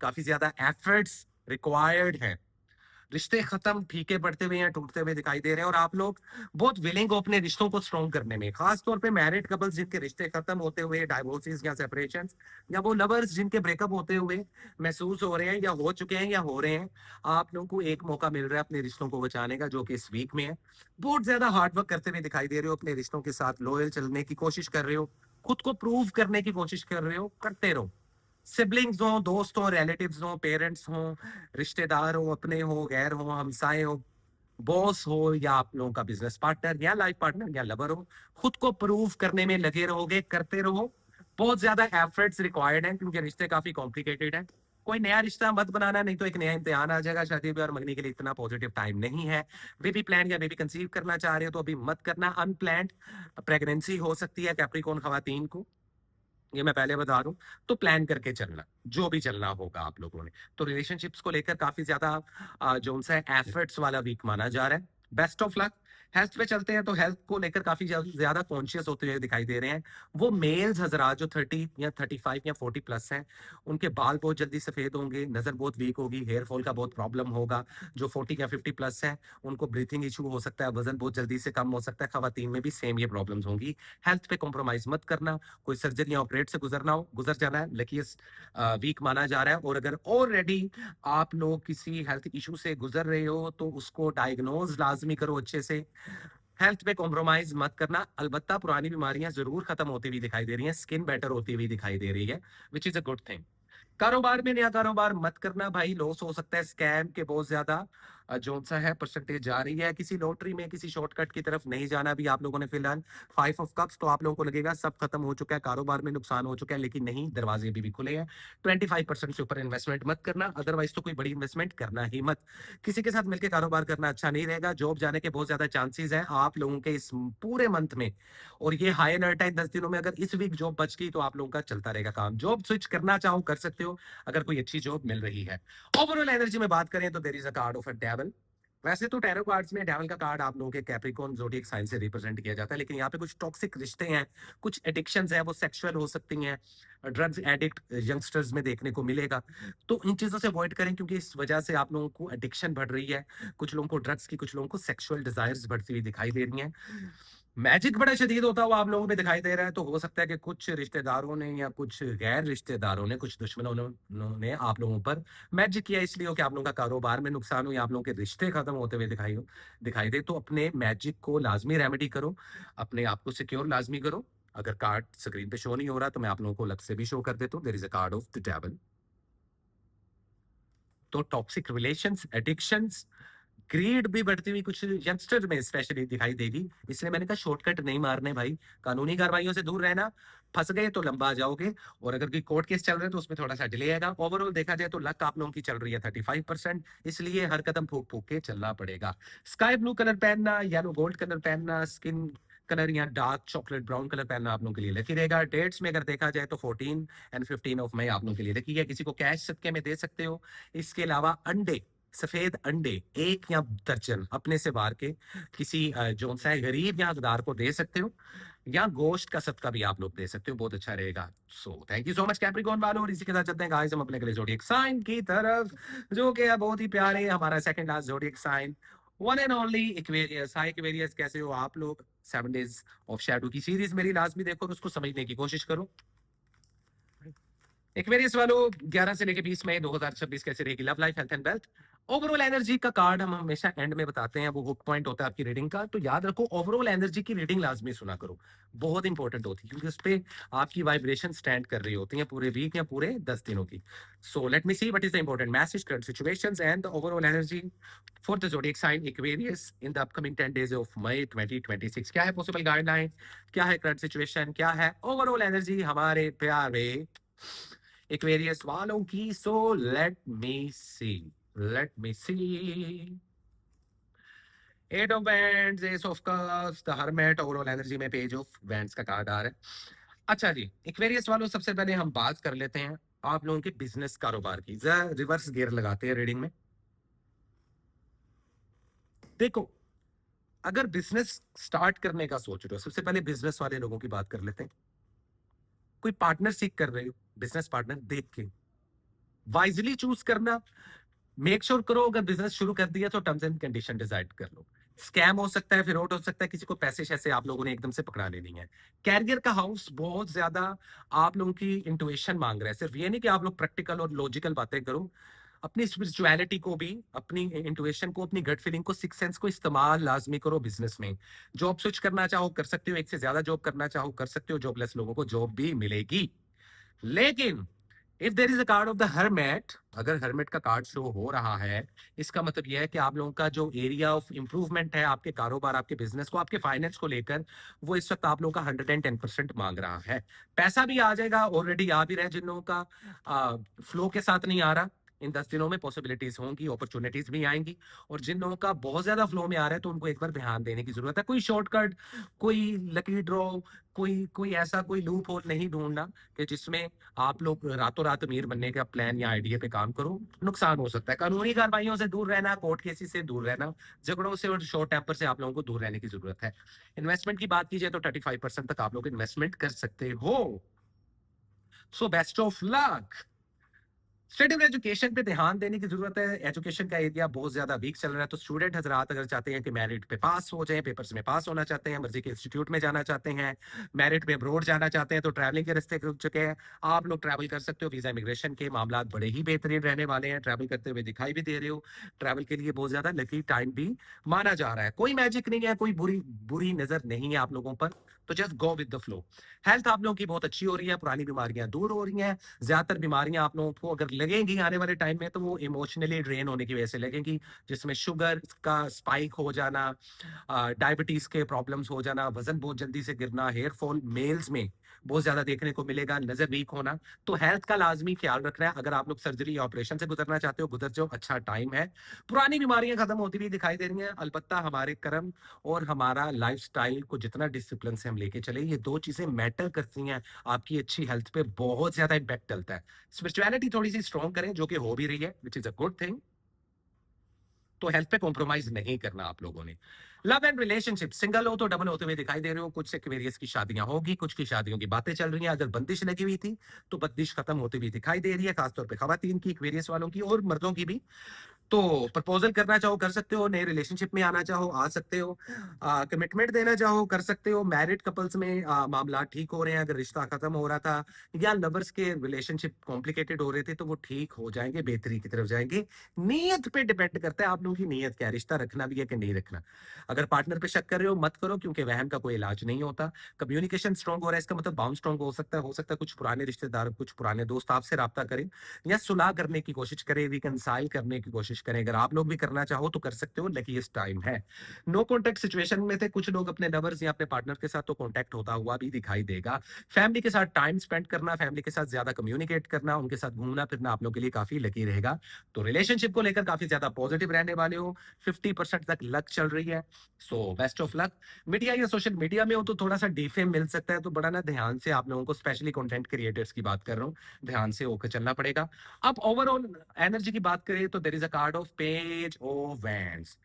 काफी ज्यादा एफर्ट्स रिक्वायर्ड है। रिश्ते खत्म, फीके पड़ते हुए या टूटते हुए दिखाई दे रहे हैं, और आप लोग बहुत विलिंग हो अपने रिश्तों को स्ट्रॉन्ग करने में। खास तौर पे मैरिड कपल्स जिनके रिश्ते खत्म होते हुए, डाइवोर्सेस या सेपरेशंस, या वो लवर्स जिनके ब्रेकअप होते हुए महसूस हो रहे हैं या हो चुके हैं या हो रहे हैं, आप लोगों को एक मौका मिल रहा है अपने रिश्तों को बचाने का, जो कि इस वीक में है। बहुत ज्यादा हार्डवर्क करते हुए दिखाई दे रहे हो, अपने रिश्तों के साथ लॉयल चलने की कोशिश कर रहे हो, खुद को प्रूव करने की कोशिश कर रहे हो, करते रहो। सिबलिंग्स हो, दोस्त हो, रिलेटिव्स हो, पेरेंट्स हो, रिश्तेदार हो, अपने हो, गैर हो, हमसाए हो, बॉस हो, या आप लोगों का बिजनेस पार्टनर या लाइफ पार्टनर या लवर हो, खुद को प्रूव करने में लगे रहोगे, करते रहो। बहुत ज्यादा एफर्ट्स रिक्वायर्ड हैं, क्योंकि रिश्ते काफी कॉम्प्लिकेटेड हैं। कोई नया रिश्ता मत बनाना, नहीं तो एक नया इम्तिहान आ जाएगा। शादी ब्याह और मंगनी के लिए इतना पॉजिटिव टाइम नहीं है। बेबी प्लान या बेबी कंसीव करना चाह रहे हो तो अभी मत करना। अनप्लान्ड प्रेगनेंसी हो सकती है कैप्रिकॉर्न खवातीन को, ये मैं पहले बता दूं। तो प्लान करके चलना, जो भी चलना होगा आप लोगों ने। तो रिलेशनशिप्स को लेकर काफी ज्यादा जो उनसे एफर्ट्स वाला वीक माना जा रहा है। Best of luck. हेल्थ पे चलते हैं तो हेल्थ को लेकर काफी ज्यादा कॉन्शियस होते हुए दिखाई दे रहे हैं वो मेल्स हजरात जो 30 या 35 या 40 प्लस हैं। उनके बाल बहुत जल्दी सफेद होंगे, नजर बहुत वीक होगी, हेयर फॉल का बहुत प्रॉब्लम होगा। जो 40 या 50 प्लस हैं उनको ब्रीथिंग इशू हो सकता है, वजन बहुत जल्दी से कम हो सकता है। खवातीन में भी सेम ये प्रॉब्लम्स होंगी। हेल्थ पे कॉम्प्रोमाइज मत करना। कोई सर्जरी या ऑपरेट से गुजरना हो, गुजर जाना है, लकीस्ट वीक माना जा रहा है। और अगर ऑलरेडी आप लोग किसी हेल्थ इशू से गुजर रहे हो तो उसको डायग्नोज लाजमी करो अच्छे से। हेल्थ पे कॉम्प्रोमाइज मत करना। अलबत्ता पुरानी बीमारियां जरूर खत्म होती हुई दिखाई दे रही हैं, स्किन बेटर होती हुई दिखाई दे रही है, which is a good thing. कारोबार में नया कारोबार मत करना भाई, लॉस हो सकता है। स्कैम के बहुत ज्यादा जो सा है परसेंटेज जा रही है। किसी लॉटरी में किसी शॉर्टकट की तरफ नहीं जाना भी आप लोगों ने फिलहाल। 5 ऑफ कप्स, तो आप लोगों को लगेगा सब खत्म हो चुका है, कारोबार में नुकसान हो चुका है, लेकिन नहीं, दरवाजे भी खुले हैं। 25% से ऊपर इन्वेस्टमेंट मत करना, अदरवाइज तो कोई बड़ी इन्वेस्टमेंट करना ही मत। किसी के साथ मिलकर कारोबार करना अच्छा नहीं रहेगा। जॉब जाने के बहुत ज्यादा चांसेस हैं आप लोगों के इस पूरे मंथ में, और ये हाई अलर्ट है 10 दिनों में। अगर इस वीक जॉब बच गई तो आप लोगों का चलता रहेगा काम। जॉब स्विच करना चाहो कर सकते हो अगर कोई अच्छी जॉब मिल रही है। ओवरऑल एनर्जी में बात करें तो there is a card of a devil. वैसे तो टैरो कार्ड्स में डेविल का कार्ड आप लोगों के कैप्रिकॉर्न ज़ोडिएक साइन से रिप्रेजेंट किया जाता है, लेकिन यहाँ पे कुछ टॉक्सिक रिश्ते हैं, कुछ एडिक्शंस हैं, वो सेक्सुअल हो सकती हैं, ड्रग्स एडिक्ट यंगस्टर्स में देखने को मिलेगा। तो इन चीजों से अवॉइड करें, क्योंकि इस वजह से आप लोगों को एडिक्शन बढ़ रही है। कुछ लोगों को ड्रग्स की, कुछ लोगों को सेक्सुअल डिजायर्स बढ़ती हुई दिखाई दे रही हैं। मैजिक बड़ा शदीद होता हुआ आप लोगों पे दिखाई दे रहा है। तो हो सकता है कि कुछ रिश्तेदारों ने या कुछ गैर रिश्तेदारों ने, कुछ दुश्मनों ने आप लोगों पर मैजिक किया, इसलिए हो कि आप लोगों का कारोबार में नुकसान हो या आप लोगों के रिश्ते खत्म होते हुए दिखाई दे। तो अपने मैजिक को लाजमी रेमेडी करो, अपने आप को सिक्योर लाजमी करो। अगर कार्ड स्क्रीन पे शो नहीं हो रहा तो मैं आप लोगों को अलग से भी शो कर देता हूँ। There is a card of the devil. तो टॉक्सिक रिलेशंस, एडिक्शंस, ग्रीड भी बढ़ती हुई कुछ यंगस्टर में स्पेशली दिखाई देगी। इसलिए मैंने कहा शॉर्टकट नहीं मारने भाई, कानूनी कार्रवाइयों से दूर रहना। फंस गए तो लंबा आ जाओगे, और अगर कोई कोर्ट केस चल रहे हैं तो उसमें थोड़ा सा डिले आएगा। ओवरऑल देखा जाए तो लक आप लोगों की चल रही है 35%, इसलिए हर कदम फूक फूक के चलना पड़ेगा। स्काई ब्लू कलर पहनना, येलो गोल्ड कलर पहनना, स्किन कलर या डार्क चॉकलेट ब्राउन कलर पहनना आप लोगों के लिए लकी रहेगा। डेट्स में अगर देखा जाए तो 14 एंड 15 ऑफ मई आप लोगों के लिए लकी है। किसी को कैश सदके में दे सकते हो। इसके अलावा अंडे, सफेद अंडे एक या दर्जन अपने से बाहर के किसी जो सा है गरीब या हकदार को दे सकते हो, या गोश्त का सदका भी आप लोग दे सकते हो, बहुत अच्छा रहेगा। So thank you so much Capricorn वालों। और इसी के साथ चलते हैं गाइस हम अपने अगले जोडिएक साइन की तरफ, जो कि है बहुत ही प्यारे, हमारा second last zodiac sign, one and only Aquarius. Hi Aquarius, कैसे हो आप लोग? 7 डेज ऑफ शैडो की सीरीज मेरी लाजमी देखो और उसको समझने की कोशिश करो। एक्वेरियस वालों, 11 से लेके 20 मई 2026 कैसे रहेगी love life, health and wealth. Overall energy का कार्ड हम हमेशा एंड में बताते हैं, वो हुक पॉइंट होता है आपकी रीडिंग का। तो याद रखो ओवरऑल एनर्जी की रीडिंग लाजमी सुना करो, बहुत इंपॉर्टेंट होती है, क्योंकि उस पे आपकी वाइब्रेशन स्टैंड कर रही होती है पूरे वीक या पूरे 10 दिनों की। So let me see what is the important message, current situations and the overall energy for the zodiac sign Aquarius in the upcoming 10 days of May 2026। क्या है पॉसिबल गाइडलाइन, क्या है करंट सिचुएशन, क्या है ओवरऑल एनर्जी हमारे प्यारे Aquarius वालों की। So let me see. Eight of wands, ace of cups, the hermit. Overall energy में पेज ऑफ बैंड्स का कार्ड आ रहा है। अच्छा जी, एक्वेरियस वालों, सबसे पहले हम बात कर लेते हैं आप लोगों के बिजनेस कारोबार की। जरा रिवर्स गियर लगाते हैं रीडिंग में। देखो, अगर बिजनेस स्टार्ट करने का सोच रहे हो, सबसे पहले बिजनेस वाले लोगों की बात कर लेते हैं। कोई पार्टनर सीख कर रहे हो, बिजनेस पार्टनर देख के वाइजली चूज करना। मेक श्योर करो अगर बिजनेस शुरू कर दिया तो टर्म्स एंड कंडीशन डिसाइड कर लो। स्कैम हो सकता है, फ्रॉड हो सकता है, किसी को पैसे शैसे आप लोगों ने एकदम से पकड़ाने नहीं है। कैरियर का हाउस बहुत ज्यादा आप लोगों की इंटुइशन मांग रहा है। सिर्फ ये नहीं कि आप लोग प्रैक्टिकल और लॉजिकल बातें करो, अपनी स्पिरिचुअलिटी को भी, अपनी इंटुइशन को, अपनी गट फीलिंग को, सिक्स सेंस को इस्तेमाल लाजमी करो बिजनेस में। जॉब स्विच करना चाहो कर सकते हो, एक से ज्यादा जॉब करना चाहो कर सकते हो, जॉबलेस लोगों को जॉब भी मिलेगी। लेकिन if there is a card of the hermit, अगर हर्मेट का कार्ड शो हो रहा है, इसका मतलब यह है कि आप लोगों का जो एरिया ऑफ इंप्रूवमेंट है आपके कारोबार, आपके बिजनेस को, आपके फाइनेंस को लेकर, वो इस वक्त आप लोगों का 110% मांग रहा है। पैसा भी आ जाएगा, ऑलरेडी आ भी रहे। जिन लोगों का फ्लो के साथ नहीं आ रहा, इन 10 दिनों में पॉसिबिलिटीज होंगी, अपॉर्चुनिटीज भी आएंगी। और जिन लोगों का बहुत ज्यादा फ्लो में आ रहा है, तो उनको एक बार ध्यान देने की जरूरत है। कोई शॉर्टकट, कोई लकी ड्रॉ, कोई कोई ऐसा कोई लूप होल नहीं ढूंढना कि जिसमें आप लोग रातों रात अमीर बनने का प्लान या आइडिया पे काम करो। नुकसान हो सकता है। कानूनी कार्रवाइयों से दूर रहना, कोर्ट केसेस से दूर रहना, झगड़ों से और शॉर्ट टेम्पर से आप लोगों को दूर रहने की जरूरत है। इन्वेस्टमेंट की बात कीजिए तो 35% तक आप लोग इन्वेस्टमेंट कर सकते हो। So best of luck. Student education पे ध्यान देने की जरूरत है। एजुकेशन का एरिया बहुत ज्यादा वीक चल रहा है। तो स्टूडेंट हजरात अगर चाहते हैं कि मेरिट पे पास हो जाए, पेपर्स में पास होना चाहते हैं, मर्जी के इंस्टीट्यूट में जाना चाहते हैं, मेरिट पे अब्रोड जाना चाहते हैं, तो ट्रैवलिंग के रास्ते खुल चुके हैं। आप लोग ट्रैवल कर सकते हो। वीजा इमिग्रेशन के मामला बड़े ही बेहतरीन रहने वाले हैं। ट्रैवल करते हुए दिखाई भी दे रहे हो। ट्रैवल के लिए बहुत ज्यादा लकी टाइम भी माना जा रहा है। कोई मैजिक नहीं है, कोई बुरी बुरी नजर नहीं है आप लोगों पर। तो just go with the flow. Health आप लोगों की बहुत अच्छी हो रही है, पुरानी बीमारियां दूर हो रही हैं। ज्यादातर बीमारियां आप लोगों को अगर लगेंगी आने वाले टाइम में, तो वो इमोशनली ड्रेन होने की वजह से लगेंगी, जिसमें शुगर का स्पाइक हो जाना, डायबिटीज के प्रॉब्लम्स हो जाना, वजन बहुत जल्दी से गिरना, हेयर फॉल मेल्स में बहुत ज्यादा देखने को मिलेगा, नजर वीक होना। तो हेल्थ का लाजमी ख्याल रखना है। अगर आप लोग सर्जरी या ऑपरेशन से गुजरना चाहते हो, गुजर जाओ, अच्छा टाइम है। पुरानी बीमारियां खत्म होती हुई दिखाई दे रही हैं। अलबत्ता हमारे कर्म और हमारा लाइफस्टाइल को जितना डिसिप्लिन से हम लेके चले, ये दो चीजें मैटर करती हैं। आपकी अच्छी हेल्थ पे बहुत ज्यादा इंपैक्ट डलता है। स्पिरिचुअलिटी थोड़ी सी स्ट्रॉन्ग करें, जो कि हो भी रही है, which is a good thing. तो हेल्थ पे कॉम्प्रोमाइज नहीं करना आप लोगों ने। लव एंड रिलेशनशिप, सिंगल हो तो डबल होते हुए दिखाई दे रहे हो। कुछ एक्वेरियस की शादियां होगी, कुछ की शादियों की बातें चल रही हैं। अगर बंदिश लगी हुई थी तो बंदिश खत्म होती हुई दिखाई दे रही है, खासतौर पे खवातीन की, एक्वेरियस वालों की और मर्दों की भी। तो प्रपोजल करना चाहो कर सकते हो, नए रिलेशनशिप में आना चाहो आ सकते हो, कमिटमेंट देना चाहो कर सकते हो। मैरिड कपल्स में मामला ठीक हो रहे हैं। अगर रिश्ता खत्म हो रहा था या लवर्स के रिलेशनशिप कॉम्प्लिकेटेड हो रहे थे, तो वो ठीक हो जाएंगे, बेहतरी की तरफ जाएंगे। नीयत पे डिपेंड करता है आप लोगों की नीयत क्या है, रिश्ता रखना भी है कि नहीं रखना। अगर पार्टनर पे शक कर रहे हो मत करो, क्योंकि वहम का कोई इलाज नहीं होता। कम्युनिकेशन स्ट्रांग हो रहा है, इसका मतलब बाउंड स्ट्रांग हो सकता है। हो सकता है कुछ पुराने रिश्तेदार, कुछ पुराने दोस्त आपसे राब्ता करें या सुलह करने की कोशिश करें, रिकंसाइल करने की कोशिश करें। अगर आप लोग भी करना चाहो तो कर सकते हो, लकीस्ट टाइम है। नो कॉन्टेक्ट सिचुएशन में थे कुछ लोग अपने लवर्स या अपने पार्टनर के साथ, तो कॉन्टेक्ट होता हुआ भी दिखाई देगा। फैमिली के साथ टाइम स्पेंड करना, फैमिली के साथ ज्यादा कम्युनिकेट करना, उनके साथ घूमना फिरना आप लोग के लिए काफी लकी रहेगा। तो रिलेशनशिप को लेकर काफी ज्यादा पॉजिटिव रहने वाले हो। 50% तक लक चल रही है। So best of luck. Media या सोशल मीडिया में हो तो थोड़ा सा डिफेम मिल सकता है, तो बड़ा ना ध्यान से आप लोगों को, स्पेशली कंटेंट क्रिएटर्स की बात कर रहा हूँ, ध्यान से होकर चलना पड़ेगा। अब ओवरऑल एनर्जी की बात करें तो there is a card of page of wands.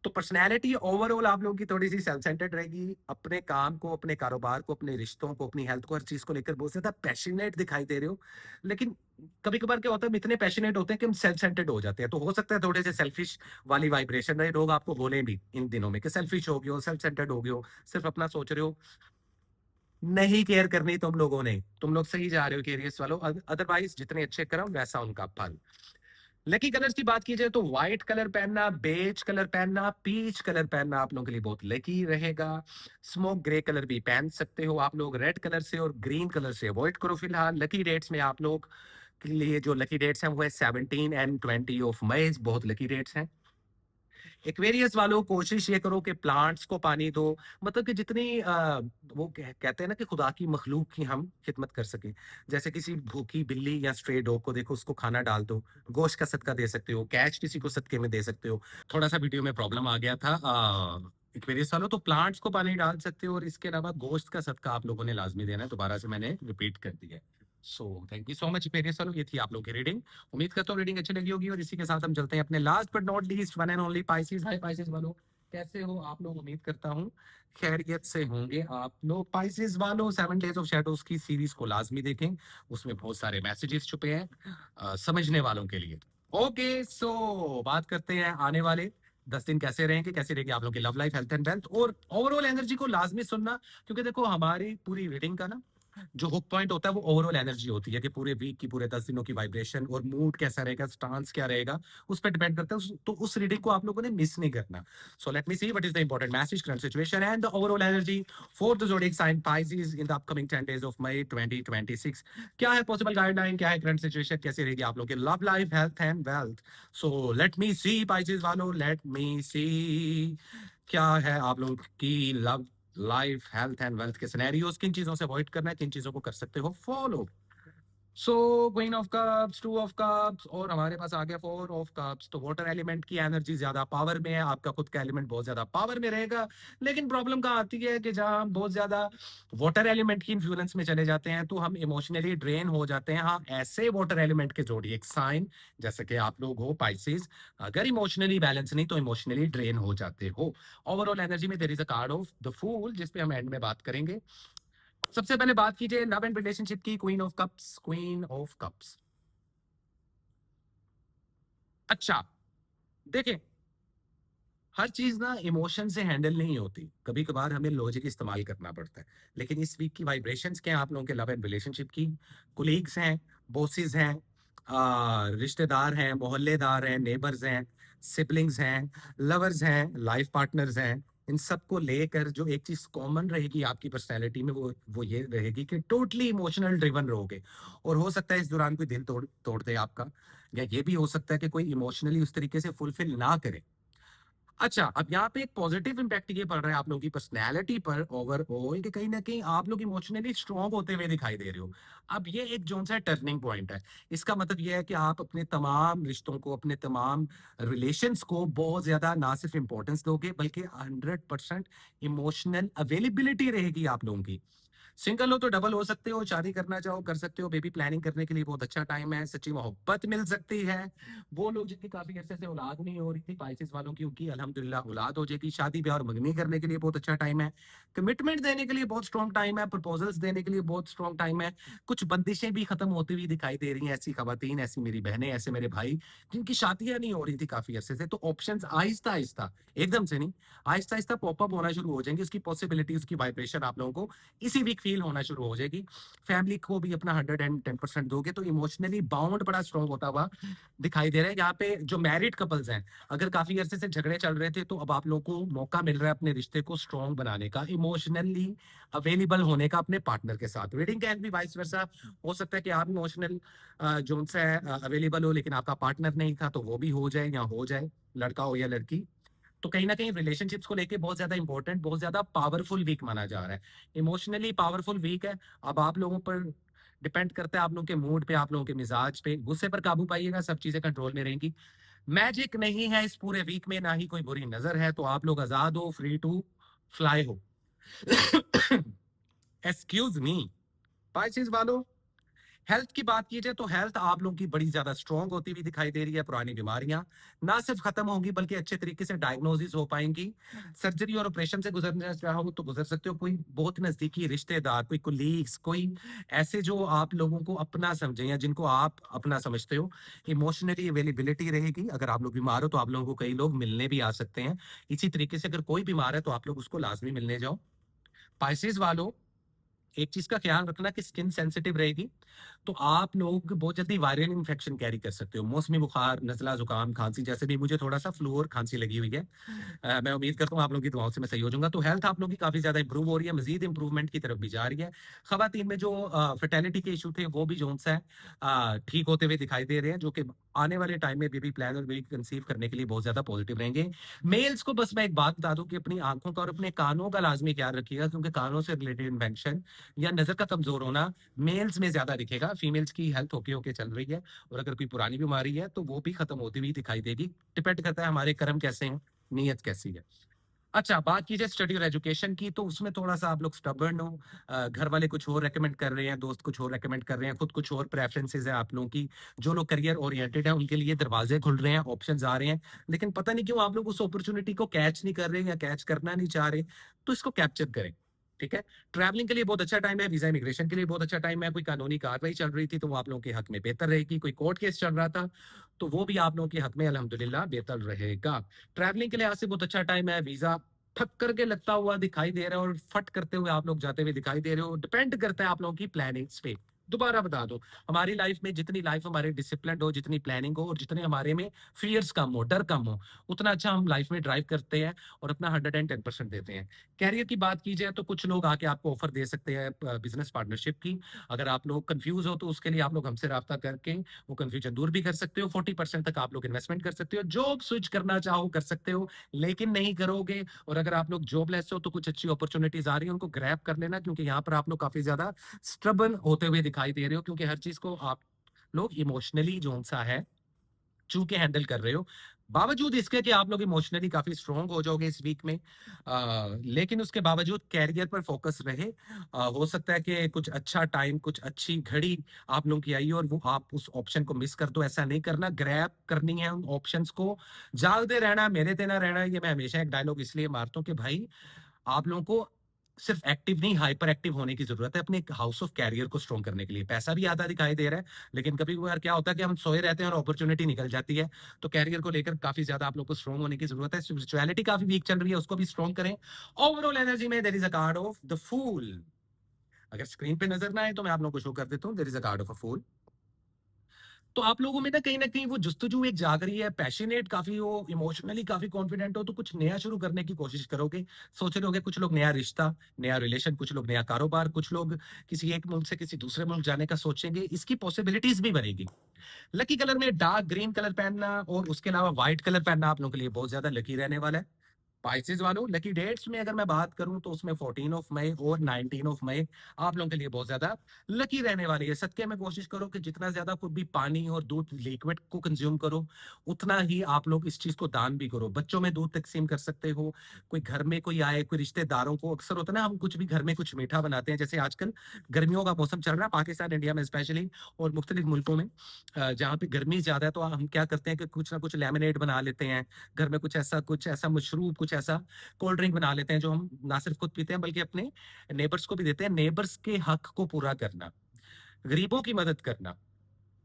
तो पर्सनैलिटी ओवरऑल आप लोगों की थोड़ी सी सेल्फ सेंटर्ड रहेगी। अपने काम को, अपने कारोबार को, अपने रिश्तों को, अपनी हेल्थ को, हर चीज को लेकर बहुत ज्यादा पैशनेट दिखाई दे रहे हो। लेकिन कभी कभार क्या होता है, हम इतने पैशनेट होते हैं कि हम सेल्फ सेंटर्ड हो जाते हैं। तो हो सकता है थोड़े से सेल्फिश वाली वाइब्रेशन रहे, लोग आपको बोले भी इन दिनों में कि सेल्फिश हो गए हो, सेल्फ सेंटर्ड हो गए हो, सिर्फ अपना सोच रहे हो। नहीं केयर करनी तुम लोगों ने, तुम लोग सही जा रहे हो केरियस वालों। अदरवाइज जितने अच्छे कर्म वैसा उनका फल। लकी कलर्स की बात की जाए तो व्हाइट कलर पहनना, बेज कलर पहनना, पीच कलर पहनना आप लोगों के लिए बहुत लकी रहेगा। स्मोक ग्रे कलर भी पहन सकते हो आप लोग। रेड कलर से और ग्रीन कलर से अवॉइड करो फिलहाल। लकी डेट्स में आप लोग के लिए जो लकी डेट्स हैं वो है 17 एंड 20 ऑफ मई, बहुत लकी डेट्स हैं। एक्वेरियस वालों कोशिश ये करो कि प्लांट्स को पानी दो। मतलब कि जितनी वो कहते हैं ना कि खुदा की मखलूक की हम खिदमत कर सके। जैसे किसी भूखी बिल्ली या स्ट्रे डॉग को देखो, उसको खाना डाल दो, गोश्त का सदका दे सकते हो, कैच किसी को सदके में दे सकते हो। थोड़ा सा वीडियो में प्रॉब्लम आ गया था एक्वेरियस वालों। तो प्लांट्स को पानी डाल सकते हो, और इसके अलावा गोश्त का सदका आप लोगों ने लाजमी देना है। दोबारा से मैंने रिपीट कर दिया है। So thank you so much Aquarius वालों, ये थी आप लोग की रीडिंग। उम्मीद करता हूँ रीडिंग अच्छी लगी होगी। और इसी के साथ हम चलते हैं अपने last but not least one and only Pisces. Hi Pisces वालों, कैसे हो आप लोग? उम्मीद करता हूँ खैरियत से होंगे आप लोग। पाइसेस वालों, 7 डेज ऑफ शैडोज की सीरीज को लाजमी देखें, उसमें बहुत सारे मैसेजेस छुपे हैं समझने वालों के लिए। ओके, सो बात करते हैं आने वाले 10 दिन कैसे रहेंगे, कैसे रहेगी आप लोग की love life, health and wealth और ओवरऑल एनर्जी को लाजमी सुनना, क्योंकि देखो हमारी पूरी रीडिंग का ना जो हुक पॉइंट होता है वो ओवरऑल एनर्जी होती है कि पूरे वीक की, पूरे 10 दिनों की वाइब्रेशन और मूड कैसा रहेगा, स्टांस क्या रहेगा, उस पर डिपेंड करता है। तो उस रीडिंग को आप लोगों ने मिस नहीं करना। So let me see what is the important message, current situation and the overall energy for the zodiac sign Pisces in the upcoming 10 days of May 2026। क्या है पॉसिबल गाइडलाइन, क्या है करंट सिचुएशन, कैसे रहेगी आप लोग की love life, health and wealth. So let me see Pisces वालों, लेट मी सी क्या है आप लोग की love life, health and wealth के सिनेरियोस, किन चीजों से अवॉइड करना है, किन चीजों को कर सकते हो follow. So queen of cups, 2 of cups और हमारे पास आ गया 4 ऑफ कप्स। तो वाटर एलिमेंट की एनर्जी ज्यादा पावर में है, आपका खुद का एलिमेंट बहुत ज्यादा पावर में रहेगा। लेकिन प्रॉब्लम कहाँ आती है कि जहाँ हम बहुत ज्यादा वाटर एलिमेंट की इन्फ्लुएंस में चले जाते हैं तो हम इमोशनली ड्रेन हो जाते हैं। हाँ, ऐसे वाटर एलिमेंट के जोड़िए साइन जैसे कि आप लोग हो पाइसेस, अगर इमोशनली बैलेंस नहीं तो इमोशनली ड्रेन हो जाते हो। ओवरऑल एनर्जी में there is a card of the fool, जिसपे हम एंड में बात करेंगे। सबसे पहले बात कीजिए लव एंड रिलेशनशिप की, queen of cups, queen of cups. अच्छा, देखें, हर चीज ना इमोशन से हैंडल नहीं होती, कभी कभार हमें लॉजिक इस्तेमाल करना पड़ता है। लेकिन इस वीक की वाइब्रेशंस क्या हैं आप लोगों के लव एंड रिलेशनशिप की? कोलीग्स हैं, बॉसेस हैं, रिश्तेदार हैं, मोहल्लेदार हैं, नेबर्स हैं, सिबलिंग्स हैं, लवर्स हैं, लाइफ पार्टनर्स हैं। इन सबको लेकर जो एक चीज कॉमन रहेगी आपकी पर्सनैलिटी में वो ये रहेगी कि टोटली इमोशनल ड्रिवन रहोगे। और हो सकता है इस दौरान कोई दिल तोड़ तोड़ दे आपका, या ये भी हो सकता है कि कोई इमोशनली उस तरीके से फुलफिल ना करे। अच्छा, अब यहाँ पे एक पॉजिटिव इम्पैक्ट ये पड़ रहा है आप लोगों की पर्सनैलिटी पर ओवरऑल कि कहीं ना कहीं आप लोग इमोशनली स्ट्रांग होते हुए दिखाई दे रहे हो। अब ये एक जोन सा टर्निंग पॉइंट है। इसका मतलब ये है कि आप अपने तमाम रिश्तों को, अपने तमाम रिलेशंस को बहुत ज्यादा ना सिर्फ इंपॉर्टेंस दोगे बल्कि 100% इमोशनल अवेलेबिलिटी रहेगी आप लोगों की। सिंगल हो तो डबल हो सकते हो, शादी करना चाहो कर सकते हो, बेबी प्लानिंग करने के लिए बहुत अच्छा टाइम है, सच्ची मोहब्बत मिल सकती है। वो लोग जिनकी काफी अरसे से औलाद नहीं हो रही थी, पाइसेस वालों की, उनकी अल्हम्दुलिल्लाह औलाद हो जाएगी। शादी ब्याह और मंगनी करने के लिए बहुत अच्छा टाइम है। कमिटमेंट देने के लिए बहुत स्ट्रॉन्ग टाइम है, प्रपोजल्स देने के लिए बहुत स्ट्रॉन्ग टाइम है। कुछ बंदिशें भी खत्म होती हुई दिखाई दे रही हैं, ऐसी खवातीन, ऐसी मेरी बहनें, ऐसे मेरे भाई जिनकी शादियां नहीं हो रही थी काफी अरसे से। तो ऑप्शंस आहिस्ता आहिस्ता, एकदम से नहीं, आहिस्ता आहिस्ता पॉपअप होना शुरू हो जाएंगे। उसकी पॉसिबिलिटी, उसकी वाइब्रेशन आप लोगों को इसी वीक फील होना शुरू हो जाएगी। फैमिली को भी अपना 110% दोगे तो इमोशनली बाउंड बड़ा स्ट्रॉन्ग होता हुआ दिखाई दे रहा है। यहाँ पे जो मैरिड कपल्स हैं, अगर काफी अरसे से झगड़े चल रहे थे तो अब आप लोगों को मौका मिल रहा है अपने रिश्ते को स्ट्रॉन्ग बनाने का, इमोशनली अवेलेबल होने का अपने पार्टनर के साथ। रीडिंग कैन भी वाइस वर्सा, हो सकता है कि आप इमोशनल जो से अवेलेबल हो लेकिन आपका पार्टनर नहीं था, तो वो भी हो जाए या हो जाए, लड़का हो या लड़की। तो कहीं ना कहीं रिलेशनशिप्स को लेके बहुत ज्यादा इंपॉर्टेंट, बहुत ज्यादा पावरफुल वीक माना जा रहा है, इमोशनली पावरफुल वीक है। अब आप लोगों पर डिपेंड करता है, आप लोगों के मूड पे, आप लोगों के मिजाज पे, गुस्से पर काबू पाइएगा, सब चीजें कंट्रोल में रहेंगी। मैजिक नहीं है इस पूरे वीक में, ना ही कोई बुरी नजर है, तो आप लोग आजाद हो, फ्री टू फ्लाई हो। एक्सक्यूज मी पाइसेस वालों, हेल्थ की बात की जाए तो हेल्थ आप लोगों की बड़ी ज्यादा स्ट्रांग होती हुई दिखाई दे रही है। पुरानी बीमारियां ना सिर्फ खत्म होंगी बल्कि अच्छे तरीके से डायग्नोसिस हो पाएंगी। सर्जरी और ऑपरेशन से गुजरना चाहो तो गुजर सकते हो। कोई बहुत नजदीकी रिश्तेदार, कोई कोलीग्स, कोई ऐसे जो आप लोगों को अपना समझे या जिनको आप अपना समझते हो, इमोशनली अवेलेबिलिटी रहेगी। अगर आप लोग बीमार हो तो आप लोगों को कई लोग मिलने भी आ सकते हैं। इसी तरीके से अगर कोई बीमार है तो आप लोग उसको लाजमी मिलने जाओ। पाइसेस वालों, एक चीज का ख्याल रखना कि स्किन सेंसिटिव रहेगी, तो आप लोग बहुत जल्दी वायरल इन्फेक्शन कैरी कर सकते हो। मौसमी बुखार, नजला, जुकाम, खांसी, जैसे भी मुझे थोड़ा सा फ्लू और खांसी लगी हुई है। मैं उम्मीद करता हूँ आप लोगों की दुआओं से मैं सही हो जाऊंगा। तो हेल्थ आप लोगों की काफी ज्यादा इंप्रूव हो रही है, मजीद इंप्रूवमेंट की तरफ भी जा रही है। खवातीन में जो फर्टेलिटी के इशू थे वो भी जो है ठीक होते हुए दिखाई दे रहे हैं, जो कि आने वाले टाइम में बेबी प्लान और बेबी कंसीव करने के लिए बहुत ज्यादा पॉजिटिव रहेंगे। मेल्स को बस मैं एक बात बता दूं कि अपनी आंखों का और अपने कानों का लाजमी ख्याल रखिएगा, क्योंकि कानों से रिलेटेड इन्फेक्शन या नजर का कमजोर होना मेल्स में ज्यादा दिखेगा। फीमेल्स की हेल्थ होके होके चल रही है, और अगर कोई पुरानी बीमारी है तो वो भी खत्म होती हुई दिखाई देगी। डिपेंड करता है हमारे कर्म कैसे हैं, नीयत कैसी है। अच्छा, बात की जाए स्टडी और एजुकेशन की, तो उसमें थोड़ा-सा आप लोग स्टबर्न हो। घर वाले कुछ और रिकमेंड कर रहे हैं, दोस्त कुछ और रिकमेंड कर रहे हैं, खुद कुछ और प्रेफ़रेंसेस है आप लोगों की। जो लोग करियर ओरिएंटेड हैं, उनके लिए दरवाज़े खुल रहे हैं, ऑप्शंस आ रहे हैं, लेकिन पता नहीं क्यों आप लोग उस अपॉर्च्युनिटी को कैच नहीं कर रहे या कैच करना नहीं चाह रहे, तो इसको कैप्चर करें, ठीक है? ट्रैवलिंग के लिए बहुत अच्छा टाइम है, वीज़ा इमिग्रेशन के लिए बहुत अच्छा टाइम है, कोई कानूनी कार्रवाई चल रही थी, तो वो आप लोगों के हक में बेहतर रहेगी, कोई कोर्ट केस चल रहा था, तो वो भी आप लोगों के हक में अल्हम्दुलिल्लाह बेहतर रहेगा। ट्रैवलिंग के लिहाज से बहुत अच्छा टाइम है, वीज़ा ठक करके लगता हुआ दिखाई दे रहा है और फट करते हुए आप लोग जाते हुए दिखाई दे रहे हो। डिपेंड करता है आप लोगों की प्लानिंग्स पे। दोबारा बता दूं, हमारी लाइफ में जितनी लाइफ हमारे डिसिप्लिन हो, जितनी प्लानिंग हो और जितने हमारे में फियर्स कम हो, डर कम हो, उतना अच्छा हम लाइफ में ड्राइव करते हैं और अपना 110% देते हैं। कैरियर की बात की जाए तो कुछ लोग आके आपको ऑफर दे सकते हैं बिजनेस पार्टनरशिप की। अगर आप लोग कंफ्यूज हो तो उसके लिए आप लोग हमसे राब्ता करके वो कंफ्यूजन दूर भी कर सकते हो। 40% तक आप लोग इन्वेस्टमेंट कर सकते हो। जॉब स्विच करना चाहो कर सकते हो, लेकिन नहीं करोगे। और अगर आप लोग जॉबलेस हो तो कुछ अच्छी अपॉर्चुनिटीज आ रही है, उनको ग्रैब कर लेना, क्योंकि यहाँ पर आप लोग काफी ज्यादा स्ट्रबन होते हुए दिखाई दे रहे हो, क्योंकि हर चीज को आप लोग इमोशनली जो सा है चू के हैंडल कर रहे हो। बावजूद इसके कि आप लोग इमोशनली काफी स्ट्रांग हो जाओगे इस वीक में, लेकिन उसके बावजूद कैरियर पर फोकस रहे। हो सकता है कि कुछ अच्छा टाइम, कुछ अच्छी घड़ी आप लोगों की आई हो और वो आप उस ऑप्शन को मिस कर दो। ऐसा नहीं करना, ग्रैब करनी है उन ऑप्शंस को। जागते रहना, मेरे ते ना रहना, ये मैं हमेशा एक डायलॉग इसलिए मारता हूँ कि भाई आप लोगों को सिर्फ एक्टिव नहीं, हाइपर एक्टिव होने की जरूरत है अपने हाउस ऑफ कैरियर को स्ट्रॉन्ग करने के लिए। पैसा भी आधा दिखाई दे रहा है, लेकिन कभी कभार क्या होता है कि हम सोए रहते हैं और अपॉर्चुनिटी निकल जाती है। तो कैरियर को लेकर काफी ज्यादा आप लोग को स्ट्रॉन्ग होने की जरूरत है। स्पिरिचुअलिटी काफी वीक चल रही है, उसको भी स्ट्रॉन्ग करें। ओवरऑल एनर्जी में there is a card of the fool. अगर स्क्रीन पे नजर ना आए तो मैं आप लोगों को शो कर देता हूँ। There is a card of a fool. तो आप लोगों में ना कहीं वो जुस्तजू एक जाग रही है, पैशनेट काफी हो, इमोशनली काफी कॉन्फिडेंट हो, तो कुछ नया शुरू करने की कोशिश करोगे। सोच रहे होगे, कुछ लोग नया रिश्ता, नया रिलेशन, कुछ लोग नया कारोबार, कुछ लोग किसी एक मुल्क से किसी दूसरे मुल्क जाने का सोचेंगे। इसकी पॉसिबिलिटीज भी बनेगी। लकी कलर में डार्क ग्रीन कलर पहनना और उसके अलावा व्हाइट कलर पहनना आप लोगों के लिए बहुत ज्यादा लकी रहने वाला है। पाइसेस वालों, लकी डेट्स में अगर मैं बात करूं तो उसमें 14 ऑफ मई और 19 ऑफ मई आप लोगों के लिए बहुत ज्यादा लकी रहने वाली है। सदके में कोशिश करो कि जितना ज्यादा खुद भी पानी और दूध लिक्विड को कंज्यूम करो, उतना ही आप लोग इस चीज को दान भी करो। बच्चों में दूध तकसीम कर सकते हो। कोई घर में कोई आए, कोई रिश्तेदारों को, अक्सर होता है ना हम कुछ भी घर में कुछ मीठा बनाते हैं, जैसे आजकल गर्मियों का मौसम चल रहा है पाकिस्तान इंडिया में स्पेशली, और मुख्तलिफ मुल्कों में जहाँ पे गर्मी ज्यादा है, तो हम क्या करते हैं कि कुछ ना कुछ लेमनेड बना लेते हैं। घर में कुछ ऐसा मशरूब, कुछ ऐसा कोल्ड ड्रिंक बना लेते हैं जो हम ना सिर्फ खुद पीते हैं बल्कि अपने नेबर्स को भी देते हैं। नेबर्स के हक को पूरा करना, गरीबों की मदद करना,